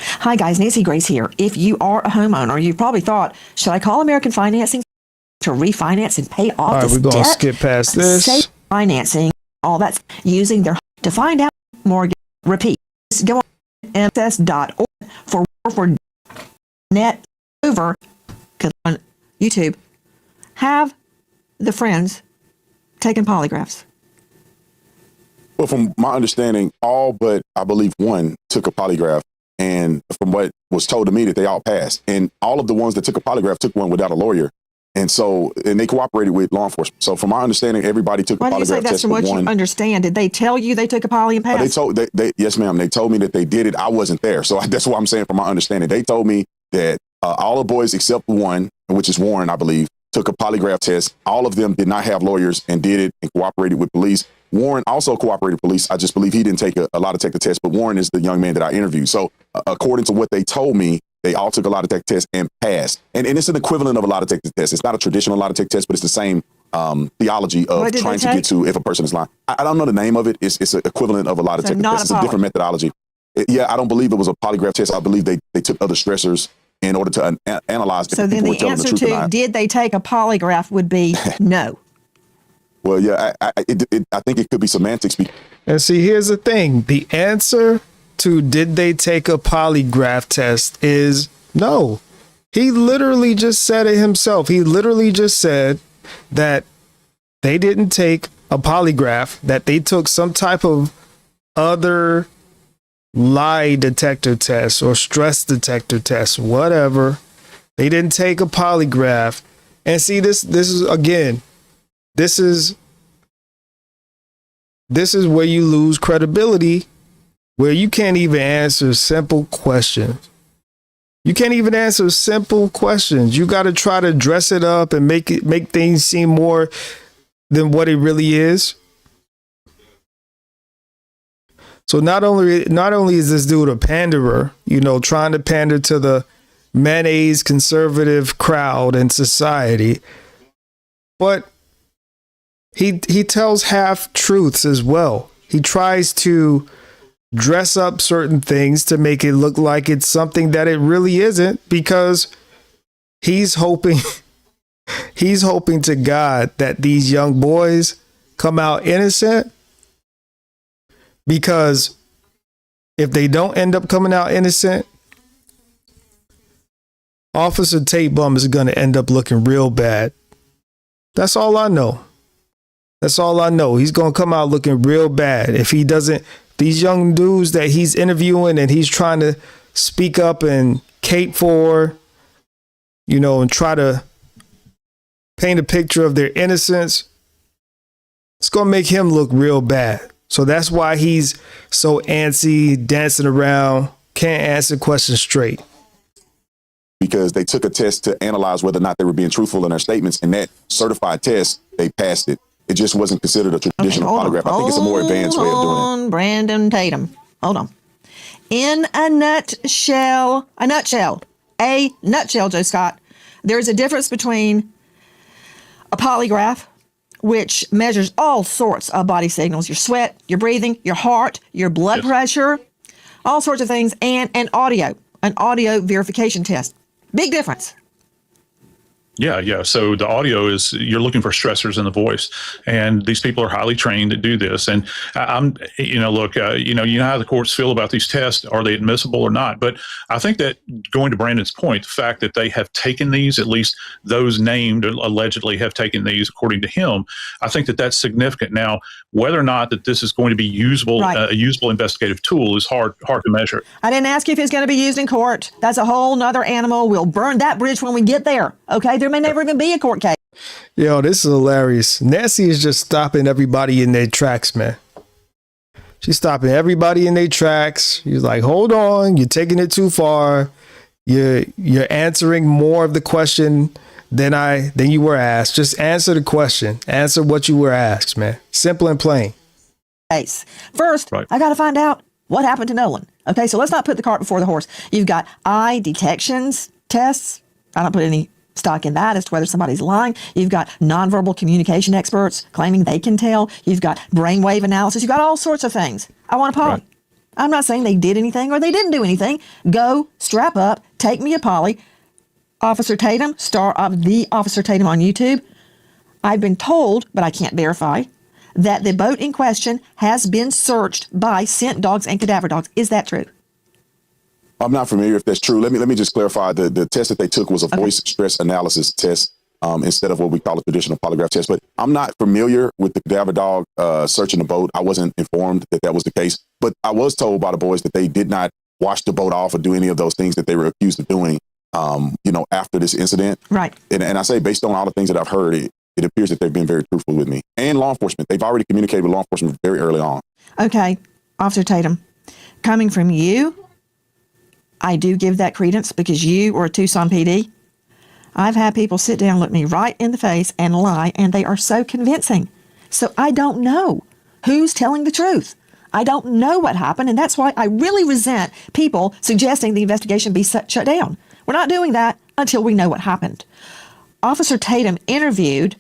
Hi, guys. Nancy Grace here. If you are a homeowner, you probably thought, should I call American Financing to refinance and pay off All right, this we're going to debt? skip past this. Safe financing, all that's using their to find out more. Repeat. Just go on mss.org for net over on YouTube. Have the friends taken polygraphs? Well, from my understanding, all but I believe one took a polygraph. And from what was told to me, that they all passed. And all of the ones that took a polygraph took one without a lawyer. And they cooperated with law enforcement. So from my understanding, everybody took a polygraph test. Why do you say that's from what you understand? Did they tell you they took a poly and passed? Yes, ma'am. They told me that they did it. I wasn't there. So that's what I'm saying from my understanding. They told me that all the boys except one, which is Warren, I believe, took a polygraph test. All of them did not have lawyers and did it and cooperated with police. Warren also cooperated with police. I just believe he didn't take a lie detector test, but Warren is the young man that I interviewed. So according to what they told me, they all took a lie detector test and passed. And it's an equivalent of a lie detector test. It's not a traditional lie detector test, but it's the same theology of trying to get to if a person is lying. I don't know the name of it. It's an equivalent of a lie detector test. It's a different methodology. I don't believe it was a polygraph test. I believe they took other stressors in order to analyze if people were telling the truth or not. So then the answer to did they take a polygraph would be no. Well, yeah, I think it could be semantics. And see, here's the thing. The answer to did they take a polygraph test is no. He literally just said it himself. He literally just said that they didn't take a polygraph, that they took some type of other lie detector test or stress detector test, whatever. They didn't take a polygraph. And see, this is again, this is where you lose credibility, where you can't even answer simple questions. You can't even answer simple questions. You got to try to dress it up and make things seem more than what it really is. So not only is this dude a panderer, trying to pander to the mayonnaise conservative crowd in society, but he tells half truths as well. He tries to dress up certain things to make it look like it's something that it really isn't, because he's hoping to God that these young boys come out innocent. Because if they don't end up coming out innocent, Officer Tate Bum is going to end up looking real bad. That's all I know. That's all I know. He's going to come out looking real bad if he doesn't. These young dudes that he's interviewing and he's trying to speak up and cape for, and try to paint a picture of their innocence, it's going to make him look real bad. So that's why he's so antsy, dancing around, can't answer questions straight. Because they took a test to analyze whether or not they were being truthful in their statements, and that certified test, they passed it. It just wasn't considered a traditional polygraph. I think it's a more advanced way of doing it. Brandon Tatum. Hold on. In a nutshell, a nutshell, Joe Scott, there's a difference between a polygraph, which measures all sorts of body signals, your sweat, your breathing, your heart, your blood pressure, all sorts of things, and an audio verification test. Big difference. Yeah. So the audio is, you're looking for stressors in the voice, and these people are highly trained to do this. And you know how the courts feel about these tests. Are they admissible or not? But I think that, going to Brandon's point, the fact that they have taken these, at least those named allegedly have taken these, according to him, I think that that's significant. Now, whether or not that this is going to be usable, a usable investigative tool, is hard to measure. I didn't ask you if it's going to be used in court. That's a whole nother animal. We'll burn that bridge when we get there. Okay, there may never even be a court case. Yo, this is hilarious. Nancy is just stopping everybody in their tracks, man. She's stopping everybody in their tracks. She's like, hold on, you're taking it too far. You're answering more of the question than you were asked. Just answer the question. Answer what you were asked, man. Simple and plain. First, I got to find out what happened to Nolan. Okay, so let's not put the cart before the horse. You've got eye detections tests. I don't put any stock in that as to whether somebody's lying. You've got nonverbal communication experts claiming they can tell. You've got brainwave analysis. You've got all sorts of things. I want a poly. I'm not saying they did anything or they didn't do anything. Go, strap up, take me a poly. Officer Tatum, star of The Officer Tatum on YouTube. I've been told, but I can't verify, that the boat in question has been searched by scent dogs and cadaver dogs. Is that true? I'm not familiar if that's true. Let me just clarify. The test that they took was a voice stress analysis test instead of what we call a traditional polygraph test. But I'm not familiar with the cadaver dog searching the boat. I wasn't informed that was the case. But I was told by the boys that they did not wash the boat off or do any of those things that they were accused of doing, after this incident. Right. And I say, based on all the things that I've heard, it appears that they've been very truthful with me and law enforcement. They've already communicated with law enforcement very early on. Okay, Officer Tatum, coming from you, I do give that credence because you were a Tucson PD. I've had people sit down, look me right in the face and lie, and they are so convincing. So I don't know who's telling the truth. I don't know what happened, and that's why I really resent people suggesting the investigation be shut down. We're not doing that until we know what happened. Officer Tatum interviewed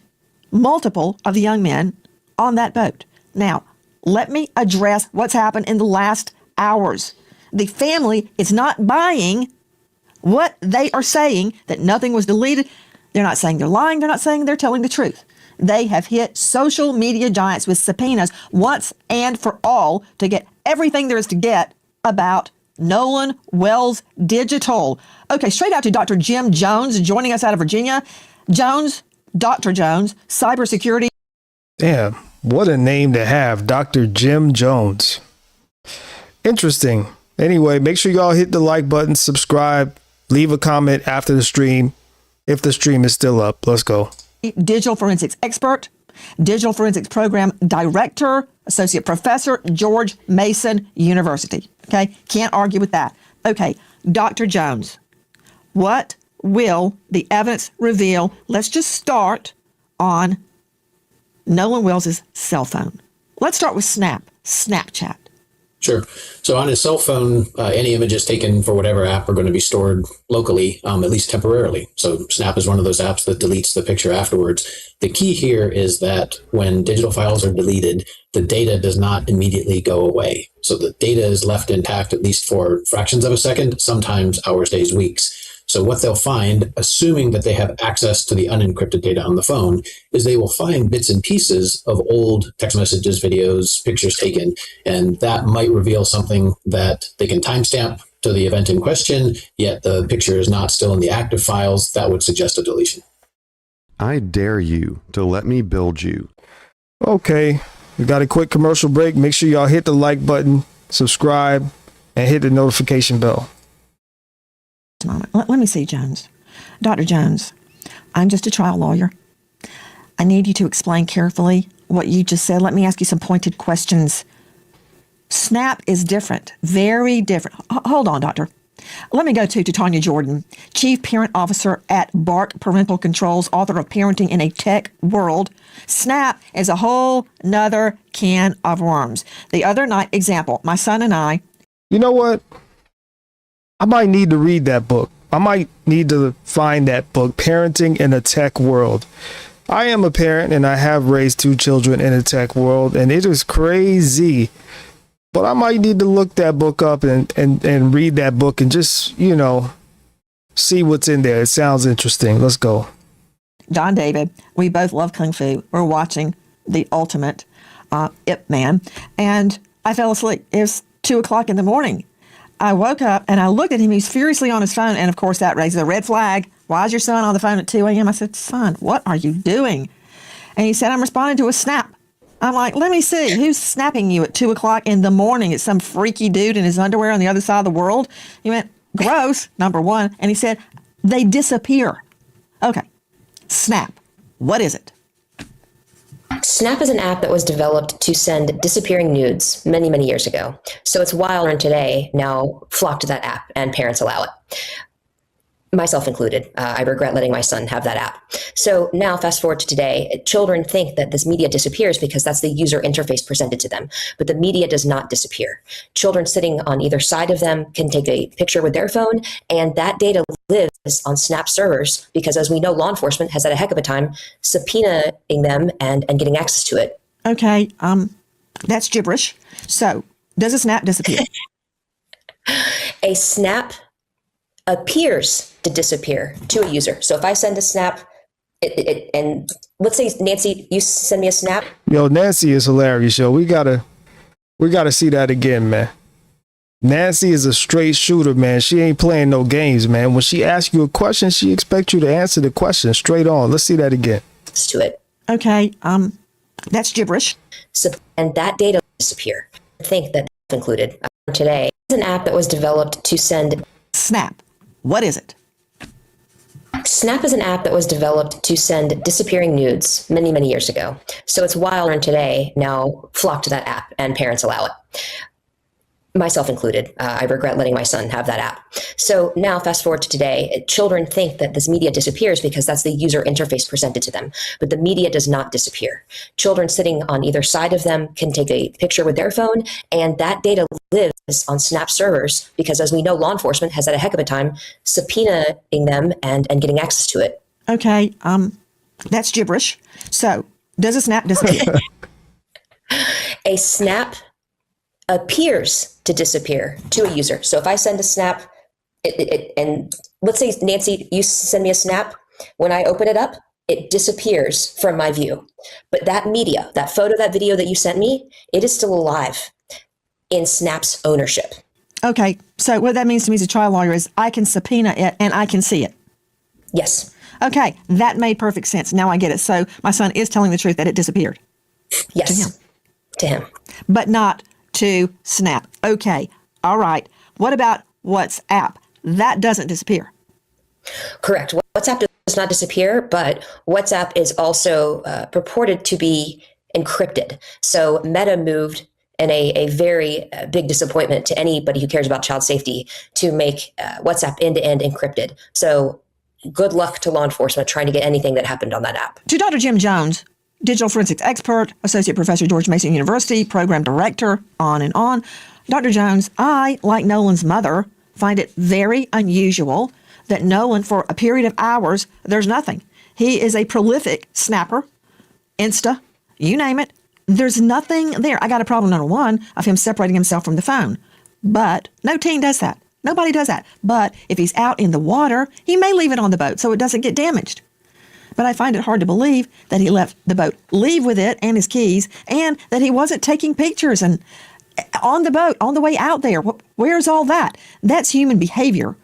multiple of the young men on that boat. Now, let me address what's happened in the last hours. The family is not buying what they are saying, that nothing was deleted. They're not saying they're lying. They're not saying they're telling the truth. They have hit social media giants with subpoenas once and for all to get everything there is to get about Nolan Wells Digital. Okay, straight out to Dr. Jim Jones joining us out of Virginia. Dr. Jones, cybersecurity. Damn, what a name to have, Dr. Jim Jones. Interesting. Anyway, make sure y'all hit the like button, subscribe, leave a comment after the stream, if the stream is still up. Let's go. Digital forensics expert, digital forensics program director, associate professor, George Mason University. Okay, can't argue with that. Okay, Dr. Jones, what will the evidence reveal? Let's just start on Nolan Wells's cell phone. Let's start with Snapchat. Sure. So on his cell phone, any images taken for whatever app are going to be stored locally, at least temporarily. So Snap is one of those apps that deletes the picture afterwards. The key here is that when digital files are deleted, the data does not immediately go away. So the data is left intact at least for fractions of a second, sometimes hours, days, weeks. So what they'll find, assuming that they have access to the unencrypted data on the phone, is they will find bits and pieces of old text messages, videos, pictures taken, and that might reveal something that they can timestamp to the event in question, yet the picture is not still in the active files. That would suggest a deletion. I dare you to let me build you. Okay, we got a quick commercial break. Make sure y'all hit the like button, subscribe, and hit the notification bell. Let me see, Jones. Dr. Jones, I'm just a trial lawyer. I need you to explain carefully what you just said. Let me ask you some pointed questions. Snap is different, very different. Hold on, doctor. Let me go to Tanya Jordan, Chief Parent Officer at Bark Parental Controls, author of Parenting in a Tech World. Snap is a whole nother can of worms. The other night, example, my son and I. You know what? I might need to read that book. I might need to find that book, Parenting in a Tech World. I am a parent and I have raised 2 children in a tech world, and it is crazy. But I might need to look that book up and read that book and just, see what's in there. It sounds interesting. Let's go. John David, we both love Kung Fu. We're watching the ultimate Ip Man, and I fell asleep. It was 2 o'clock in the morning. I woke up and I looked at him. He's furiously on his phone, and of course that raises a red flag. Why is your son on the phone at 2 a.m.? I said, son, what are you doing? And he said, I'm responding to a snap. I'm like, let me see. Who's snapping you at 2 o'clock in the morning? It's some freaky dude in his underwear on the other side of the world. He went, gross, number one. And he said, they disappear. Okay. Snap. What is it? Snap is an app that was developed to send disappearing nudes many, many years ago. So it's wild and today now flock to that app and parents allow it. Myself included. I regret letting my son have that app. So now fast forward to today, children think that this media disappears because that's the user interface presented to them. But the media does not disappear. Children sitting on either side of them can take a picture with their phone, and that data lives on Snap servers because, as we know, law enforcement has had a heck of a time subpoenaing them and getting access to it. Okay, that's gibberish. So does a snap disappear? A snap appears to disappear to a user. So if I send a snap, and let's say, Nancy, you send me a snap. Yo, Nancy is hilarious, yo. We gotta see that again, man. Nancy is a straight shooter, man. She ain't playing no games, man. When she asks you a question, she expects you to answer the question straight on. Let's see that again. To it. Okay, that's gibberish. So, and that data disappear. I think that included today. It's an app that was developed to send Snap. What is it? Snap is an app that was developed to send disappearing nudes many, many years ago. So it's wild and today now flock to that app and parents allow it. Myself included. I regret letting my son have that app. So now fast forward to today, children think that this media disappears because that's the user interface presented to them. But the media does not disappear. Children sitting on either side of them can take a picture with their phone, and that data lives on Snap servers because, as we know, law enforcement has had a heck of a time subpoenaing them and getting access to it. Okay, that's gibberish. So does a snap disappear? A snap appears to disappear to a user. So if I send a snap, and let's say, Nancy, you send me a snap, when I open it up, it disappears from my view. But that media, that photo, that video that you sent me, it is still alive in Snap's ownership. Okay, so what that means to me as a trial lawyer is I can subpoena it and I can see it. Yes. Okay, that made perfect sense. Now I get it. So my son is telling the truth that it disappeared. Yes. To him. But not to Snap. Okay. All right. What about WhatsApp? That doesn't disappear. Correct. WhatsApp does not disappear, but WhatsApp is also purported to be encrypted. So Meta moved in a very big disappointment to anybody who cares about child safety to make WhatsApp end-to-end encrypted. So good luck to law enforcement trying to get anything that happened on that app. To Dr. Jim Jones, digital forensics expert, associate professor, George Mason University, program director, on and on. Dr. Jones, I, like Nolan's mother, find it very unusual that Nolan, for a period of hours, there's nothing. He is a prolific snapper, Insta, you name it. There's nothing there. I got a problem, number one, of him separating himself from the phone. But no teen does that. Nobody does that. But if he's out in the water, he may leave it on the boat so it doesn't get damaged. But I find it hard to believe that he left the boat, leave with it and his keys, and that he wasn't taking pictures and on the boat, on the way out there. Where's all that? That's human behavior,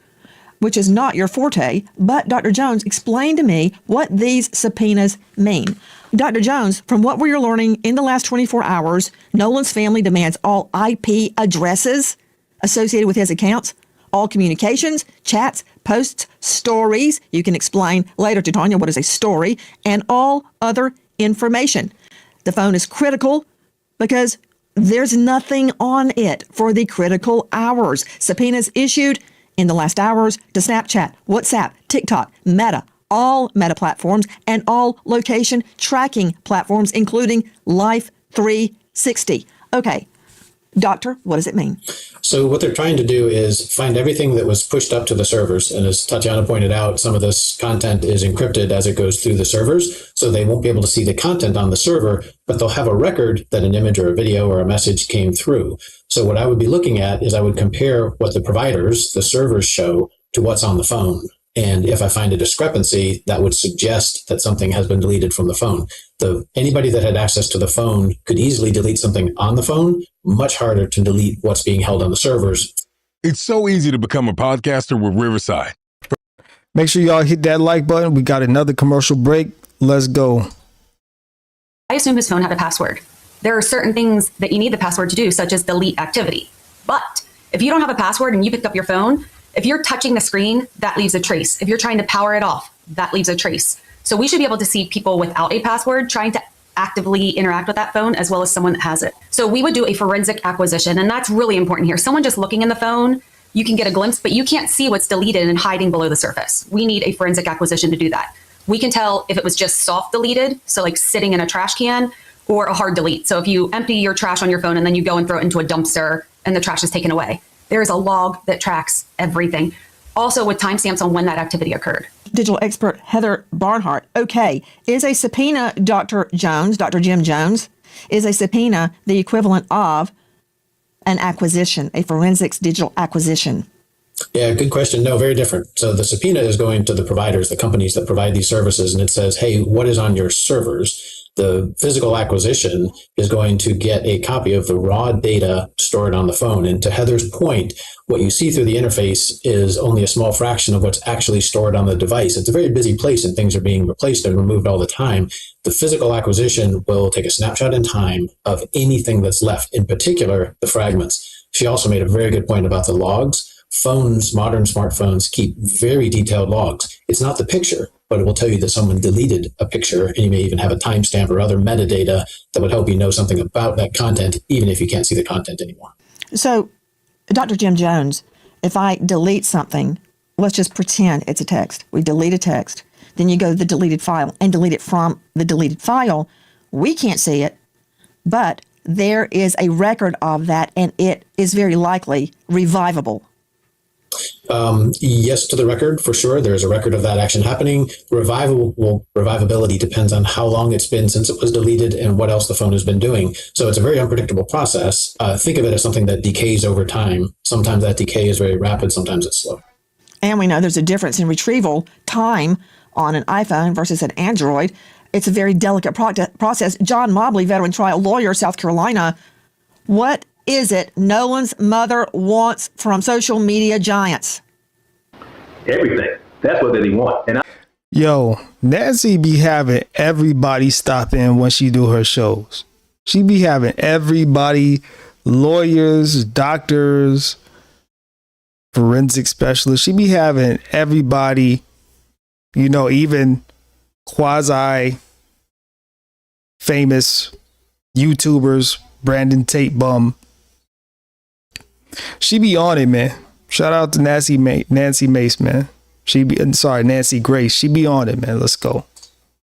which is not your forte. But Dr. Jones, explain to me what these subpoenas mean. Dr. Jones, from what we're learning in the last 24 hours, Nolan's family demands all IP addresses associated with his accounts, all communications, chats, posts, stories. You can explain later to Tanya what is a story, and all other information. The phone is critical because there's nothing on it for the critical hours. Subpoenas issued in the last hours to Snapchat, WhatsApp, TikTok, Meta, all Meta platforms, and all location tracking platforms, including Life 360. Okay, Doctor, what does it mean? So what they're trying to do is find everything that was pushed up to the servers. And as Tatiana pointed out, some of this content is encrypted as it goes through the servers. So they won't be able to see the content on the server, but they'll have a record that an image or a video or a message came through. So what I would be looking at is I would compare what the providers, the servers, show to what's on the phone. And if I find a discrepancy, that would suggest that something has been deleted from the phone. Anybody that had access to the phone could easily delete something on the phone, much harder to delete what's being held on the servers. It's so easy to become a podcaster with Riverside. Make sure y'all hit that like button. We got another commercial break. Let's go. I assume his phone had a password. There are certain things that you need the password to do, such as delete activity. But if you don't have a password and you picked up your phone, if you're touching the screen, that leaves a trace. If you're trying to power it off, that leaves a trace. So we should be able to see people without a password trying to actively interact with that phone, as well as someone that has it. So we would do a forensic acquisition, and that's really important here. Someone just looking in the phone, you can get a glimpse, but you can't see what's deleted and hiding below the surface. We need a forensic acquisition to do that. We can tell if it was just soft deleted, so like sitting in a trash can, or a hard delete. So if you empty your trash on your phone and then you go and throw it into a dumpster and the trash is taken away, there is a log that tracks everything. Also with timestamps on when that activity occurred. Digital expert Heather Barnhart. Okay, is a subpoena, Dr. Jones, Dr. Jim Jones, is a subpoena the equivalent of an acquisition, a forensics digital acquisition? Yeah, good question. No, very different. So the subpoena is going to the providers, the companies that provide these services, and it says, hey, what is on your servers? The physical acquisition is going to get a copy of the raw data stored on the phone. And to Heather's point, what you see through the interface is only a small fraction of what's actually stored on the device. It's a very busy place and things are being replaced and removed all the time. The physical acquisition will take a snapshot in time of anything that's left, in particular, the fragments. She also made a very good point about the logs. Phones, modern smartphones, keep very detailed logs. It's not the picture, but it will tell you that someone deleted a picture, and you may even have a timestamp or other metadata that would help you know something about that content, even if you can't see the content anymore. So, Dr. Jim Jones, if I delete something, let's just pretend it's a text. We delete a text. Then you go to the deleted file and delete it from the deleted file. We can't see it, but there is a record of that, and it is very likely revivable. Yes, to the record, for sure. There's a record of that action happening. Revivability depends on how long it's been since it was deleted and what else the phone has been doing. So it's a very unpredictable process. Think of it as something that decays over time. Sometimes that decay is very rapid, sometimes it's slow. And we know there's a difference in retrieval time on an iPhone versus an Android. It's a very delicate process. John Mobley, veteran trial lawyer, South Carolina. What is it Nolan's mother wants from social media giants? Everything. That's what they want. And Yo, Nancy be having everybody stop in when she do her shows. She be having everybody, lawyers, doctors, forensic specialists. She be having everybody, you know, even quasi famous YouTubers, Brandon Tate Bum. She be on it, man. Shout out to Nancy Mace, man. Nancy Grace. She be on it, man. Let's go.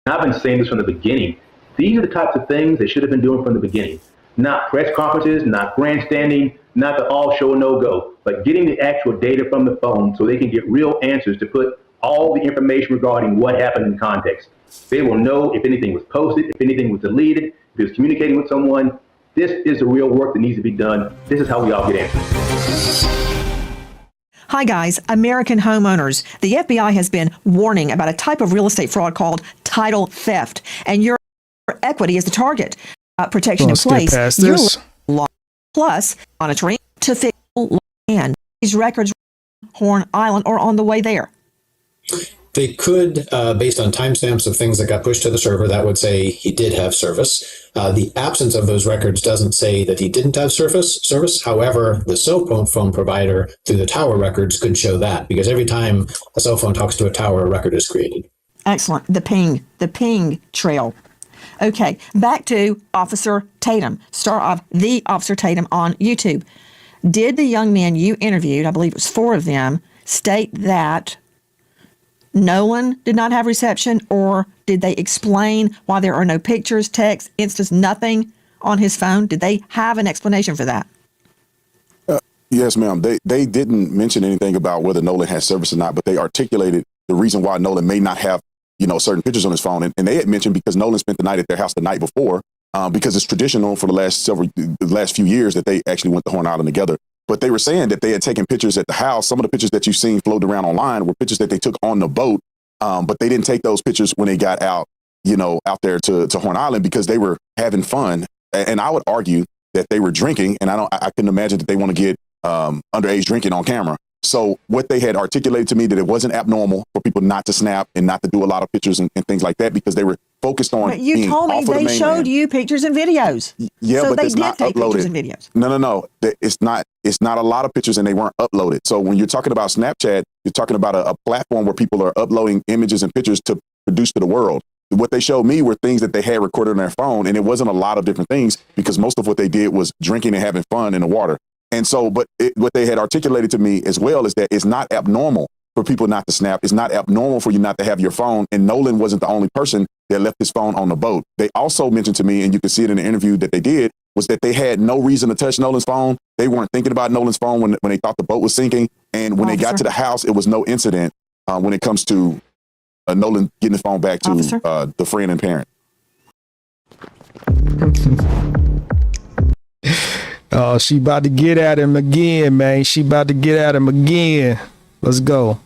I've been saying this from the beginning. These are the types of things they should have been doing from the beginning. Not press conferences, not grandstanding, not the all show no go, but getting the actual data from the phone so they can get real answers to put all the information regarding what happened in context. They will know if anything was posted, if anything was deleted, if it was communicating with someone. This is the real work that needs to be done. This is how we all get answers. Hi guys, American homeowners. The FBI has been warning about a type of real estate fraud called title theft, and your equity is the target. Protection in place. Your law plus monitoring to fix land. These records, Horn Island, or on the way there. They could, based on timestamps of things that got pushed to the server, that would say he did have service. The absence of those records doesn't say that he didn't have service. However, the cell phone provider through the tower records could show that, because every time a cell phone talks to a tower, a record is created. Excellent. The ping trail. Okay, back to Officer Tatum, star of The Officer Tatum on YouTube. Did the young men you interviewed, I believe it was 4 of them, state that Nolan did not have reception, or did they explain why there are no pictures, text, instance, nothing on his phone? Did they have an explanation for that? Yes, ma'am. They didn't mention anything about whether Nolan has service or not, but they articulated the reason why Nolan may not have, certain pictures on his phone. And they had mentioned because Nolan spent the night at their house the night before, because it's traditional for the last few years that they actually went to Horn Island together. But they were saying that they had taken pictures at the house. Some of the pictures that you've seen floating around online were pictures that they took on the boat, but they didn't take those pictures when they got out, out there to Horn Island because they were having fun. And I would argue that they were drinking, and I couldn't imagine that they want to get underage drinking on camera. So what they had articulated to me that it wasn't abnormal for people not to snap and not to do a lot of pictures and things like that because they were focused on. But you told me they showed you pictures and videos. Yeah, so but they it's did not take uploaded. pictures and videos. No. It's not a lot of pictures and they weren't uploaded. So when you're talking about Snapchat, you're talking about a platform where people are uploading images and pictures to produce to the world. What they showed me were things that they had recorded on their phone, and it wasn't a lot of different things because most of what they did was drinking and having fun in the water. And so, what they had articulated to me as well is that it's not abnormal for people not to snap. It's not abnormal for you not to have your phone. And Nolan wasn't the only person that left his phone on the boat. They also mentioned to me, and you can see it in the interview that they did, was that they had no reason to touch Nolan's phone. They weren't thinking about Nolan's phone when they thought the boat was sinking. And when they got to the house, it was no incident when it comes to Nolan getting the phone back to the friend and parent. Oh, she about to get at him again, man. She about to get at him again. Let's go.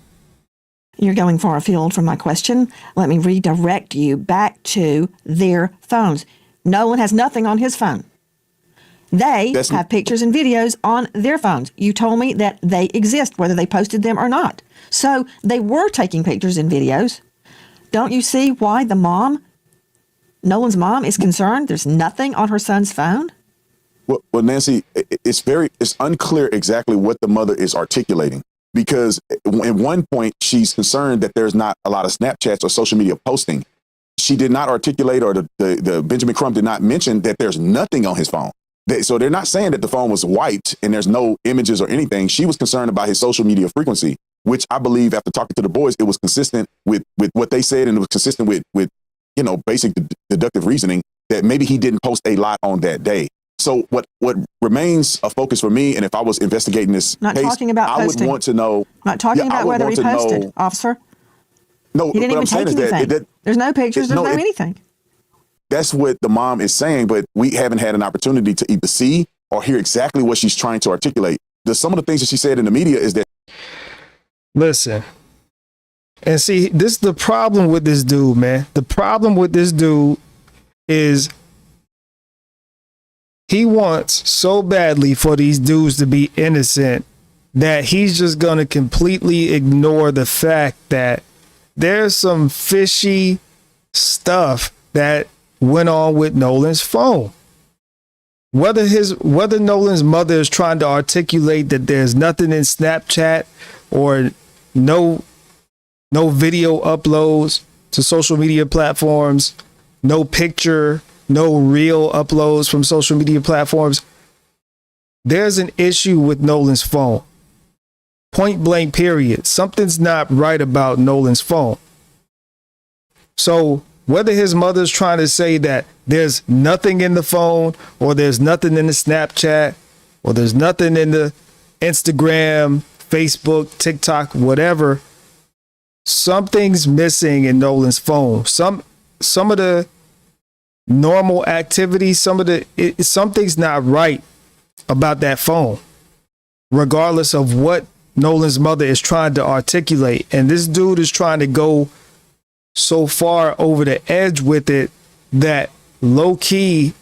You're going far afield from my question. Let me redirect you back to their phones. Nolan has nothing on his phone. They have pictures and videos on their phones. You told me that they exist, whether they posted them or not. So they were taking pictures and videos. Don't you see why Nolan's mom is concerned? There's nothing on her son's phone. Well, Nancy, it's unclear exactly what the mother is articulating because at one point she's concerned that there's not a lot of Snapchats or social media posting. She did not articulate, or the Benjamin Crumb did not mention that there's nothing on his phone. So they're not saying that the phone was wiped and there's no images or anything. She was concerned about his social media frequency, which I believe after talking to the boys, it was consistent with what they said, and it was consistent with basic deductive reasoning that maybe he didn't post a lot on that day. So what remains a focus for me, and if I was investigating this Not case, talking about I posting. would want to know. Not talking about whether he posted, officer. No, he didn't even take anything. There's no pictures. There's no anything. That's what the mom is saying, but we haven't had an opportunity to either see or hear exactly what she's trying to articulate. Some of the things that she said in the media is that. Listen. And see, this is the problem with this dude, man. The problem with this dude is he wants so badly for these dudes to be innocent that he's just going to completely ignore the fact that there's some fishy stuff that went on with Nolan's phone. Whether Nolan's mother is trying to articulate that there's nothing in Snapchat or no video uploads to social media platforms, no picture, no real uploads from social media platforms, there's an issue with Nolan's phone. Point blank, period. Something's not right about Nolan's phone. So whether his mother's trying to say that there's nothing in the phone, or there's nothing in the Snapchat, or there's nothing in the Instagram, Facebook, TikTok, whatever, something's missing in Nolan's phone. Some of the normal activities, something's not right about that phone, regardless of what Nolan's mother is trying to articulate. And this dude is trying to go so far over the edge with it that low key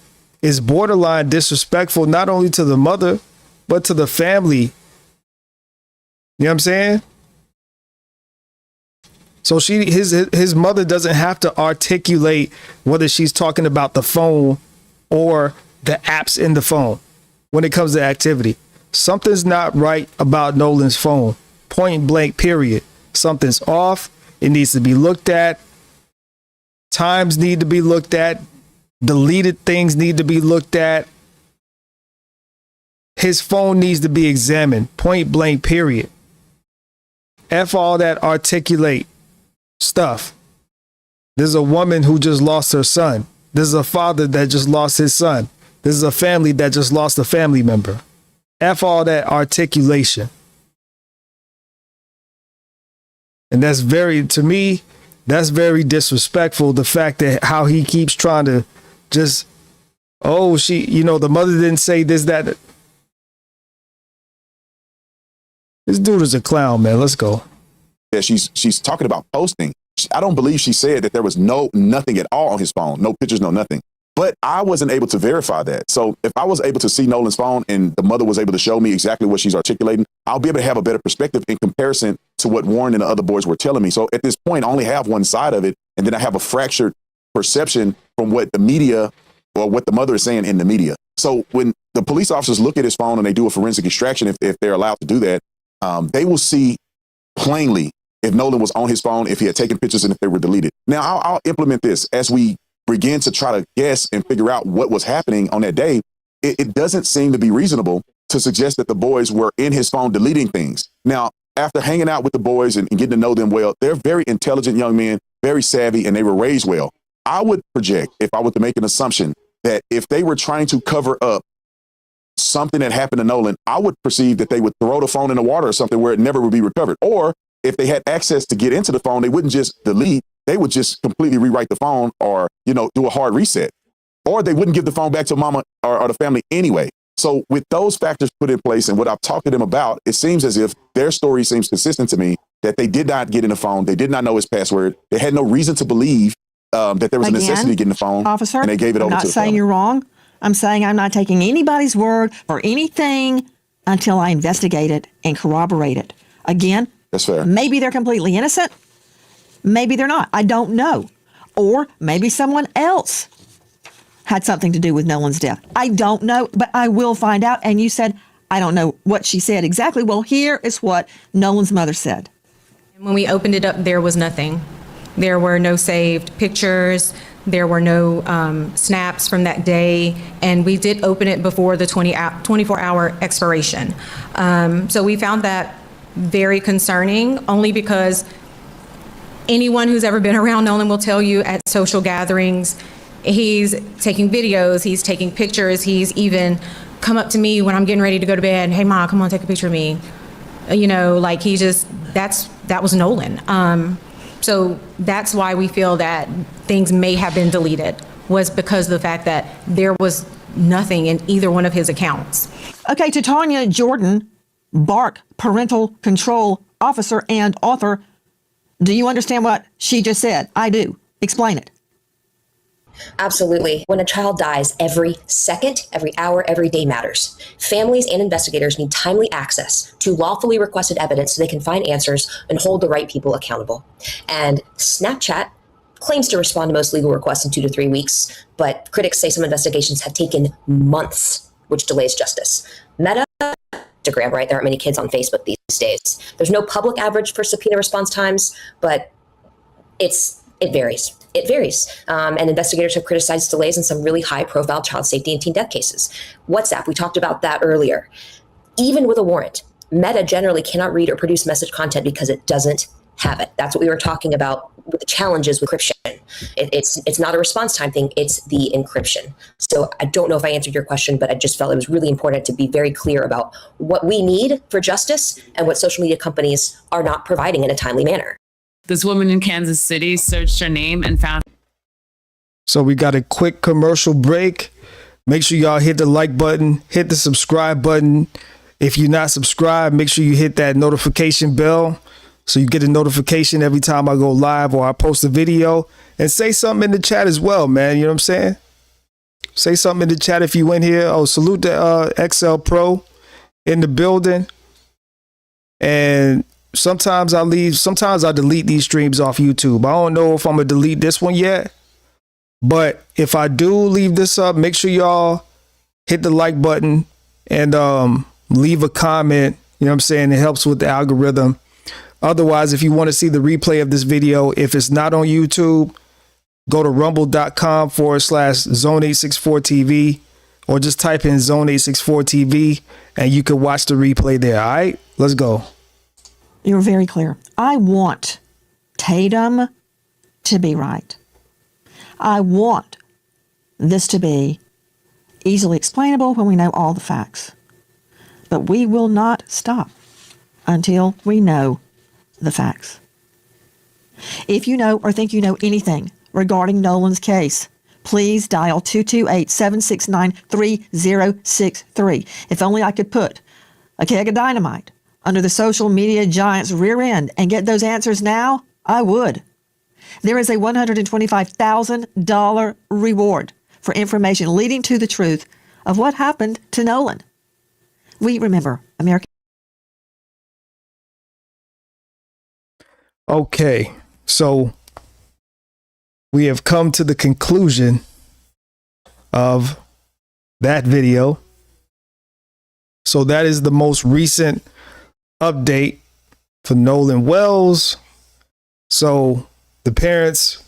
is borderline disrespectful, not only to the mother, but to the family. You know what I'm saying? So his mother doesn't have to articulate whether she's talking about the phone or the apps in the phone when it comes to activity. Something's not right about Nolan's phone. Point blank, period. Something's off. It needs to be looked at. Times need to be looked at. Deleted things need to be looked at. His phone needs to be examined. Point blank, period. F all that articulate stuff. There's a woman who just lost her son. There's a father that just lost his son. There's a family that just lost a family member. F all that articulation. And that's to me, that's very disrespectful. The fact that how he keeps trying to just, oh, the mother didn't say this, that. This dude is a clown, man. Let's go. Yeah, she's talking about posting. I don't believe she said that there was nothing at all on his phone. No pictures, no nothing. But I wasn't able to verify that. So if I was able to see Nolan's phone and the mother was able to show me exactly what she's articulating, I'll be able to have a better perspective in comparison to what Warren and the other boys were telling me. So at this point, I only have one side of it. And then I have a fractured perception from what the media or what the mother is saying in the media. So when the police officers look at his phone and they do a forensic extraction, if they're allowed to do that, they will see plainly if Nolan was on his phone, if he had taken pictures, and if they were deleted. Now, I'll implement this as we begin to try to guess and figure out what was happening on that day. It doesn't seem to be reasonable to suggest that the boys were in his phone deleting things. Now, after hanging out with the boys and getting to know them well, they're very intelligent young men, very savvy, and they were raised well. I would project, if I were to make an assumption, that if they were trying to cover up something that happened to Nolan, I would perceive that they would throw the phone in the water or something where it never would be recovered. Or if they had access to get into the phone, they wouldn't just delete. They would just completely rewrite the phone or, do a hard reset. Or they wouldn't give the phone back to mama or the family anyway. So with those factors put in place and what I've talked to them about, it seems as if their story seems consistent to me, that they did not get in the phone. They did not know his password. They had no reason to believe that there was a necessity to get in the phone. Officer, and they gave it over to the I'm not saying family. you're wrong. I'm saying I'm not taking anybody's word for anything until I investigate it and corroborate it. Again, that's fair. Maybe they're completely innocent. Maybe they're not. I don't know. Or maybe someone else had something to do with Nolan's death. I don't know, but I will find out. And you said, I don't know what she said exactly. Well, here is what Nolan's mother said. When we opened it up, there was nothing. There were no saved pictures. There were no snaps from that day. And we did open it before the 24-hour expiration. So we found that very concerning, only because anyone who's ever been around Nolan will tell you at social gatherings, he's taking videos, he's taking pictures, he's even come up to me when I'm getting ready to go to bed, hey Ma, come on, take a picture of me. That was Nolan. So that's why we feel that things may have been deleted, was because of the fact that there was nothing in either one of his accounts. Okay, to Tanya Jordan, BARC, parental control officer and author, do you understand what she just said? I do. Explain it. Absolutely. When a child dies, every second, every hour, every day matters. Families and investigators need timely access to lawfully requested evidence so they can find answers and hold the right people accountable. And Snapchat claims to respond to most legal requests in 2 to 3 weeks, but critics say some investigations have taken months, which delays justice. Meta, Instagram, right? There aren't many kids on Facebook these days. There's no public average for subpoena response times, but it varies. It varies. And investigators have criticized delays in some really high-profile child safety and teen death cases. WhatsApp, we talked about that earlier. Even with a warrant, Meta generally cannot read or produce message content because it doesn't have it. That's what we were talking about with the challenges with encryption. It's not a response time thing, it's the encryption. So I don't know if I answered your question, but I just felt it was really important to be very clear about what we need for justice and what social media companies are not providing in a timely manner. This woman in Kansas City searched her name and found. So we got a quick commercial break. Make sure y'all hit the like button, hit the subscribe button. If you're not subscribed, make sure you hit that notification bell so you get a notification every time I go live or I post a video. And say something in the chat as well, man. You know what I'm saying? Say something in the chat if you in here. Oh, salute the XL Pro in the building. And sometimes I delete these streams off YouTube. I don't know if I'm gonna delete this one yet, but if I do leave this up, make sure y'all hit the like button and leave a comment. You know what I'm saying? It helps with the algorithm. Otherwise, if you want to see the replay of this video, if it's not on YouTube, go to rumble.com/Zone864TV or just type in Zone864TV and you can watch the replay there. All right, let's go. You're very clear. I want Tatum to be right. I want this to be easily explainable when we know all the facts. but we will not stop until we know the facts. If you know or think you know anything regarding Nolan's case, please dial 228-769-3063. If only I could put a keg of dynamite under the social media giant's rear end and get those answers now, I would. There is a $125,000 reward for information leading to the truth of what happened to Nolan. We remember American. Okay, so we have come to the conclusion of that video. So that is the most recent update for Nolan Wells. So the parents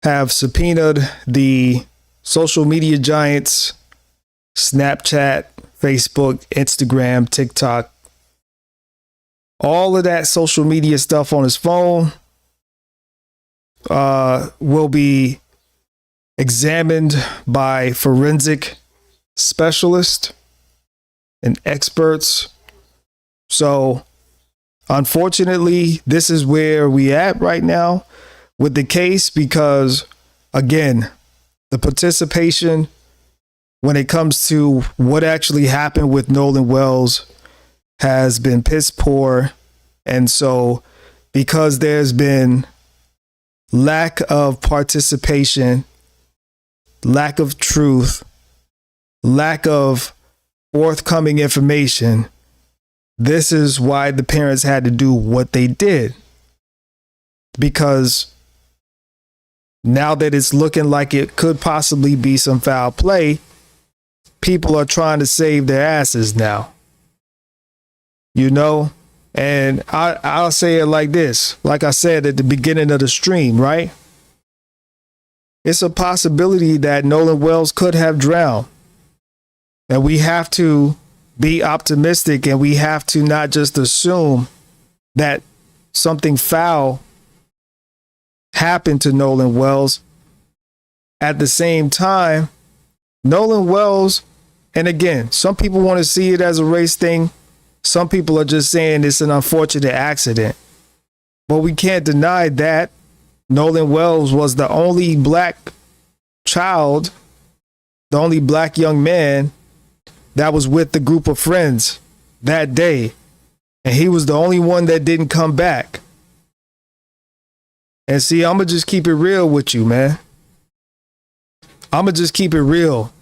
have subpoenaed the social media giants, Snapchat, Facebook, Instagram, TikTok, all of that social media stuff on his phone will be examined by forensic specialists and experts. So unfortunately, this is where we at right now with the case, because again, the participation when it comes to what actually happened with Nolan Wells has been piss poor. And so because there's been lack of participation, lack of truth, lack of forthcoming information, this is why the parents had to do what they did. Because now that it's looking like it could possibly be some foul play, people are trying to save their asses now. You know? And I'll say it like this. Like I said at the beginning of the stream, right? It's a possibility that Nolan Wells could have drowned. And we have to be optimistic, and we have to not just assume that something foul happened to Nolan Wells. At the same time, Nolan Wells, and again, some people want to see it as a race thing. Some people are just saying it's an unfortunate accident. But we can't deny that Nolan Wells was the only black child, the only black young man that was with the group of friends that day. And he was the only one that didn't come back. And see, I'm going to just keep it real with you, man. I'm going to just keep it real.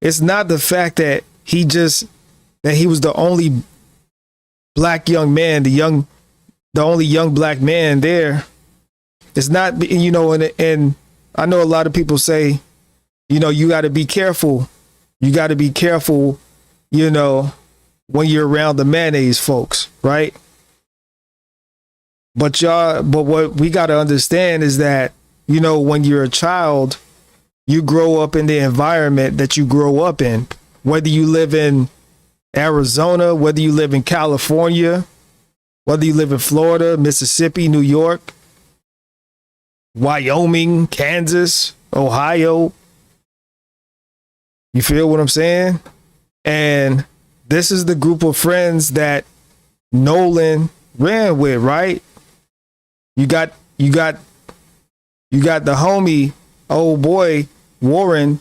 It's not the fact that he was the only black young man, the only young black man there. It's not, you know, and I know a lot of people say, you know, you got to be careful. You got to be careful, you know, when you're around the mayonnaise folks, right? But what we got to understand is that, you know, when you're a child, you grow up in the environment that you grow up in, whether you live in Arizona, whether you live in California, whether you live in Florida, Mississippi, New York, Wyoming, Kansas, Ohio. You feel what I'm saying? And this is the group of friends that Nolan ran with, right? You got the homie, old boy Warren,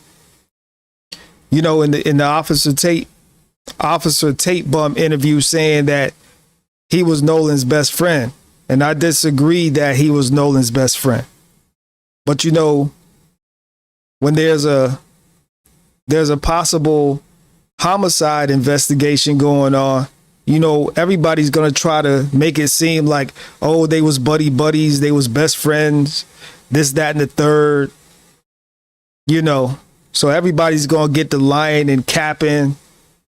you know, in the Officer Tate Bum interview, saying that he was Nolan's best friend. And I disagree that he was Nolan's best friend. But you know, when there's a possible homicide investigation going on, you know, everybody's going to try to make it seem like, oh, they was buddies, they was best friends, this, that, and the third, you know. So everybody's going to get the lying and capping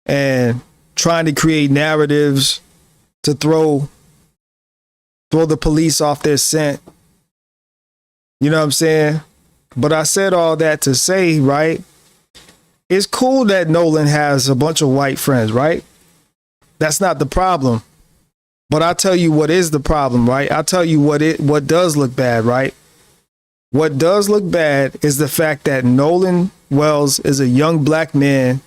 and trying to create narratives to throw the police off their scent. You know what I'm saying? But I said all that to say, right? It's cool that Nolan has a bunch of white friends, right? That's not the problem. But I'll tell you what is the problem, right? I'll tell you what does look bad, right? What does look bad is the fact that Nolan Wells is a young black man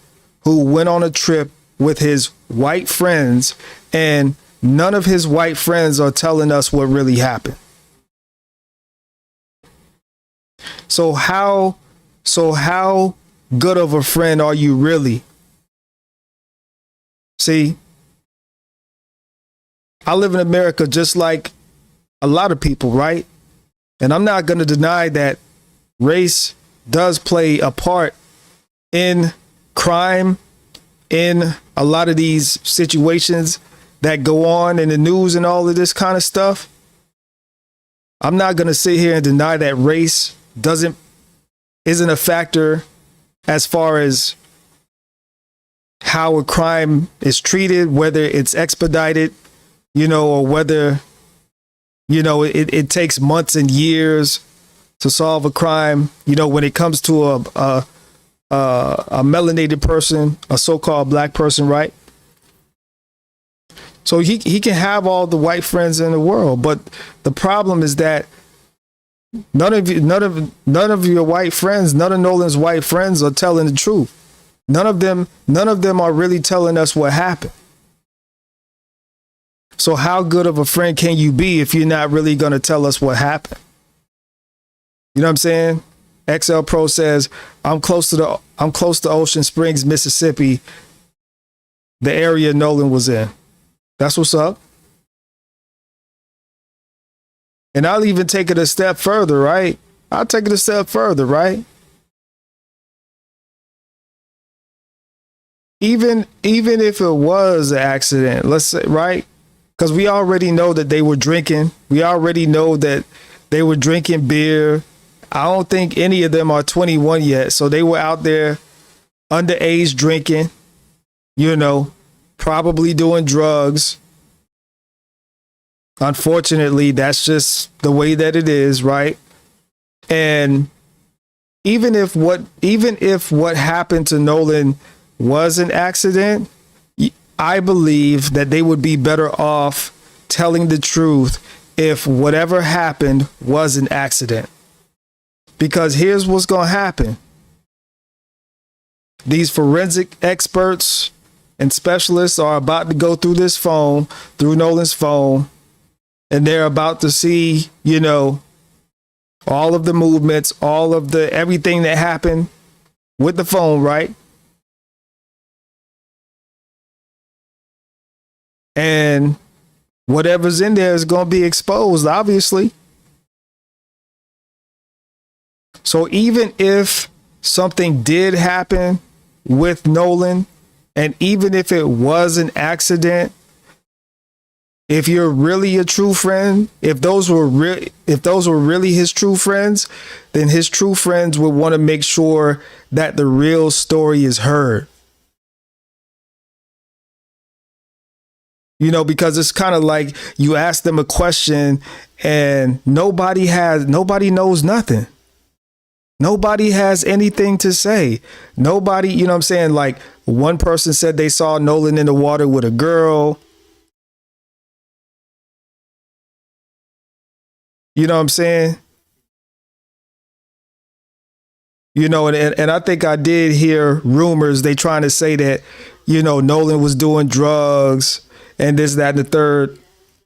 who went on a trip with his white friends, and none of his white friends are telling us what really happened. So how good of a friend are you really? See, I live in America just like a lot of people, right? And I'm not going to deny that race does play a part in crime, in a lot of these situations that go on in the news and all of this kind of stuff. I'm not going to sit here and deny that race isn't a factor as far as how a crime is treated, whether it's expedited, or whether, it takes months and years to solve a crime. When it comes to a melanated person, a so-called black person, right? So he can have all the white friends in the world, but the problem is that none of your white friends, none of Nolan's white friends are telling the truth. None of them are really telling us what happened. So how good of a friend can you be if you're not really going to tell us what happened? You know what I'm saying? XL Pro says, I'm close to Ocean Springs, Mississippi, the area Nolan was in. That's what's up. And I'll even take it a step further, right? I'll take it a step further, right? Even if it was an accident, let's say, right? Because we already know that they were drinking. We already know that they were drinking beer. I don't think any of them are 21 yet. So they were out there underage drinking, probably doing drugs. Unfortunately, that's just the way that it is, right? And even if what happened to Nolan was an accident, I believe that they would be better off telling the truth if whatever happened was an accident. Because here's what's going to happen. These forensic experts and specialists are about to go through through Nolan's phone, and they're about to see, all of the movements, all of everything that happened with the phone, right? And whatever's in there is going to be exposed, obviously. So even if something did happen with Nolan, and even if it was an accident, if you're really a true friend, if those were really his true friends, then his true friends would want to make sure that the real story is heard. Because it's kind of like you ask them a question and nobody knows nothing. Nobody has anything to say. Nobody, you know what I'm saying? Like one person said they saw Nolan in the water with a girl. You know what I'm saying? And I think I did hear rumors. They trying to say that, Nolan was doing drugs and this, that, and the third.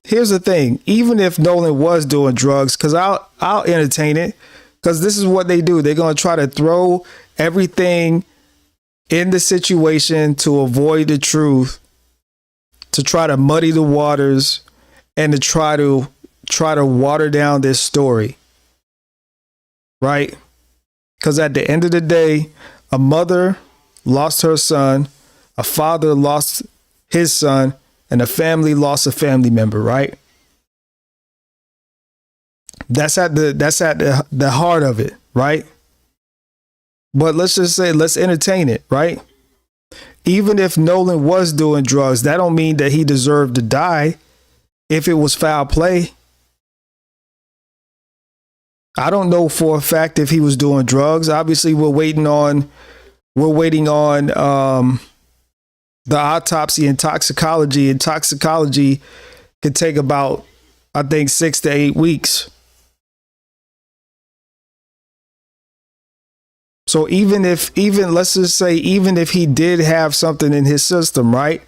Here's the thing. Even if Nolan was doing drugs, because I'll entertain it, because this is what they do. They're going to try to throw everything in the situation to avoid the truth, to try to muddy the waters, and to try to water down this story. Right? Because at the end of the day, a mother lost her son, a father lost his son, and a family lost a family member, right? That's at the heart of it, right? But let's just say, let's entertain it, right? Even if Nolan was doing drugs, that don't mean that he deserved to die if it was foul play. I don't know for a fact if he was doing drugs. Obviously, we're waiting on the autopsy and toxicology. And toxicology could take about, I think, 6 to 8 weeks. So let's just say, even if he did have something in his system, right?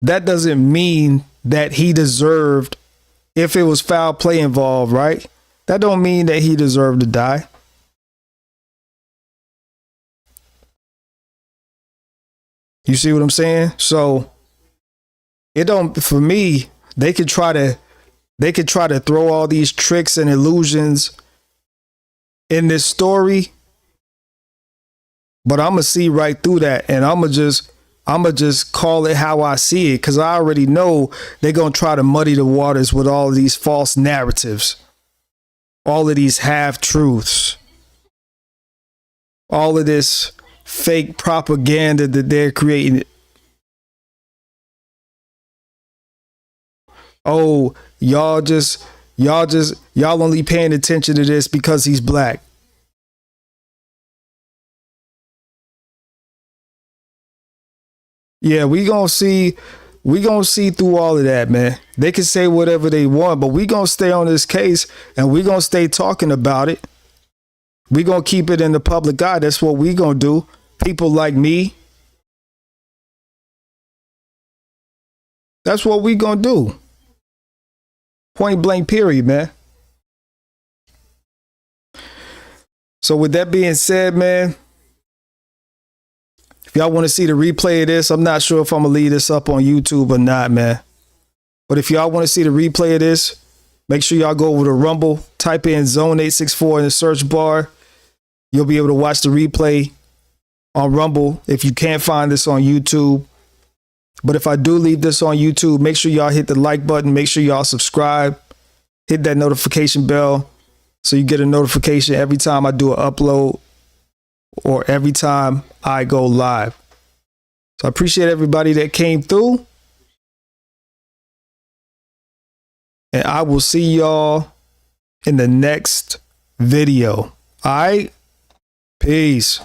That doesn't mean that he deserved, if it was foul play involved, right? That don't mean that he deserved to die. You see what I'm saying? So it don't, for me, they could try to throw all these tricks and illusions in this story, but I'm gonna see right through that, and I'm gonna just call it how I see it, because I already know they're gonna try to muddy the waters with all of these false narratives, all of these half truths, all of this fake propaganda that they're creating. Oh, y'all only paying attention to this because he's black. Yeah, we gonna see through all of that, man. They can say whatever they want, but we gonna stay on this case, and we gonna stay talking about it. We gonna keep it in the public eye. That's what we gonna do. People like me. That's what we gonna do. Point blank, period, man. So with that being said, man, if y'all want to see the replay of this, I'm not sure if I'm gonna leave this up on YouTube or not, man. But if y'all want to see the replay of this, make sure y'all go over to Rumble, type in Zone 864 in the search bar. You'll be able to watch the replay on Rumble if you can't find this on YouTube. But if I do leave this on YouTube, make sure y'all hit the like button. Make sure y'all subscribe. Hit that notification bell so you get a notification every time I do an upload or every time I go live. So I appreciate everybody that came through. And I will see y'all in the next video. All right? Peace.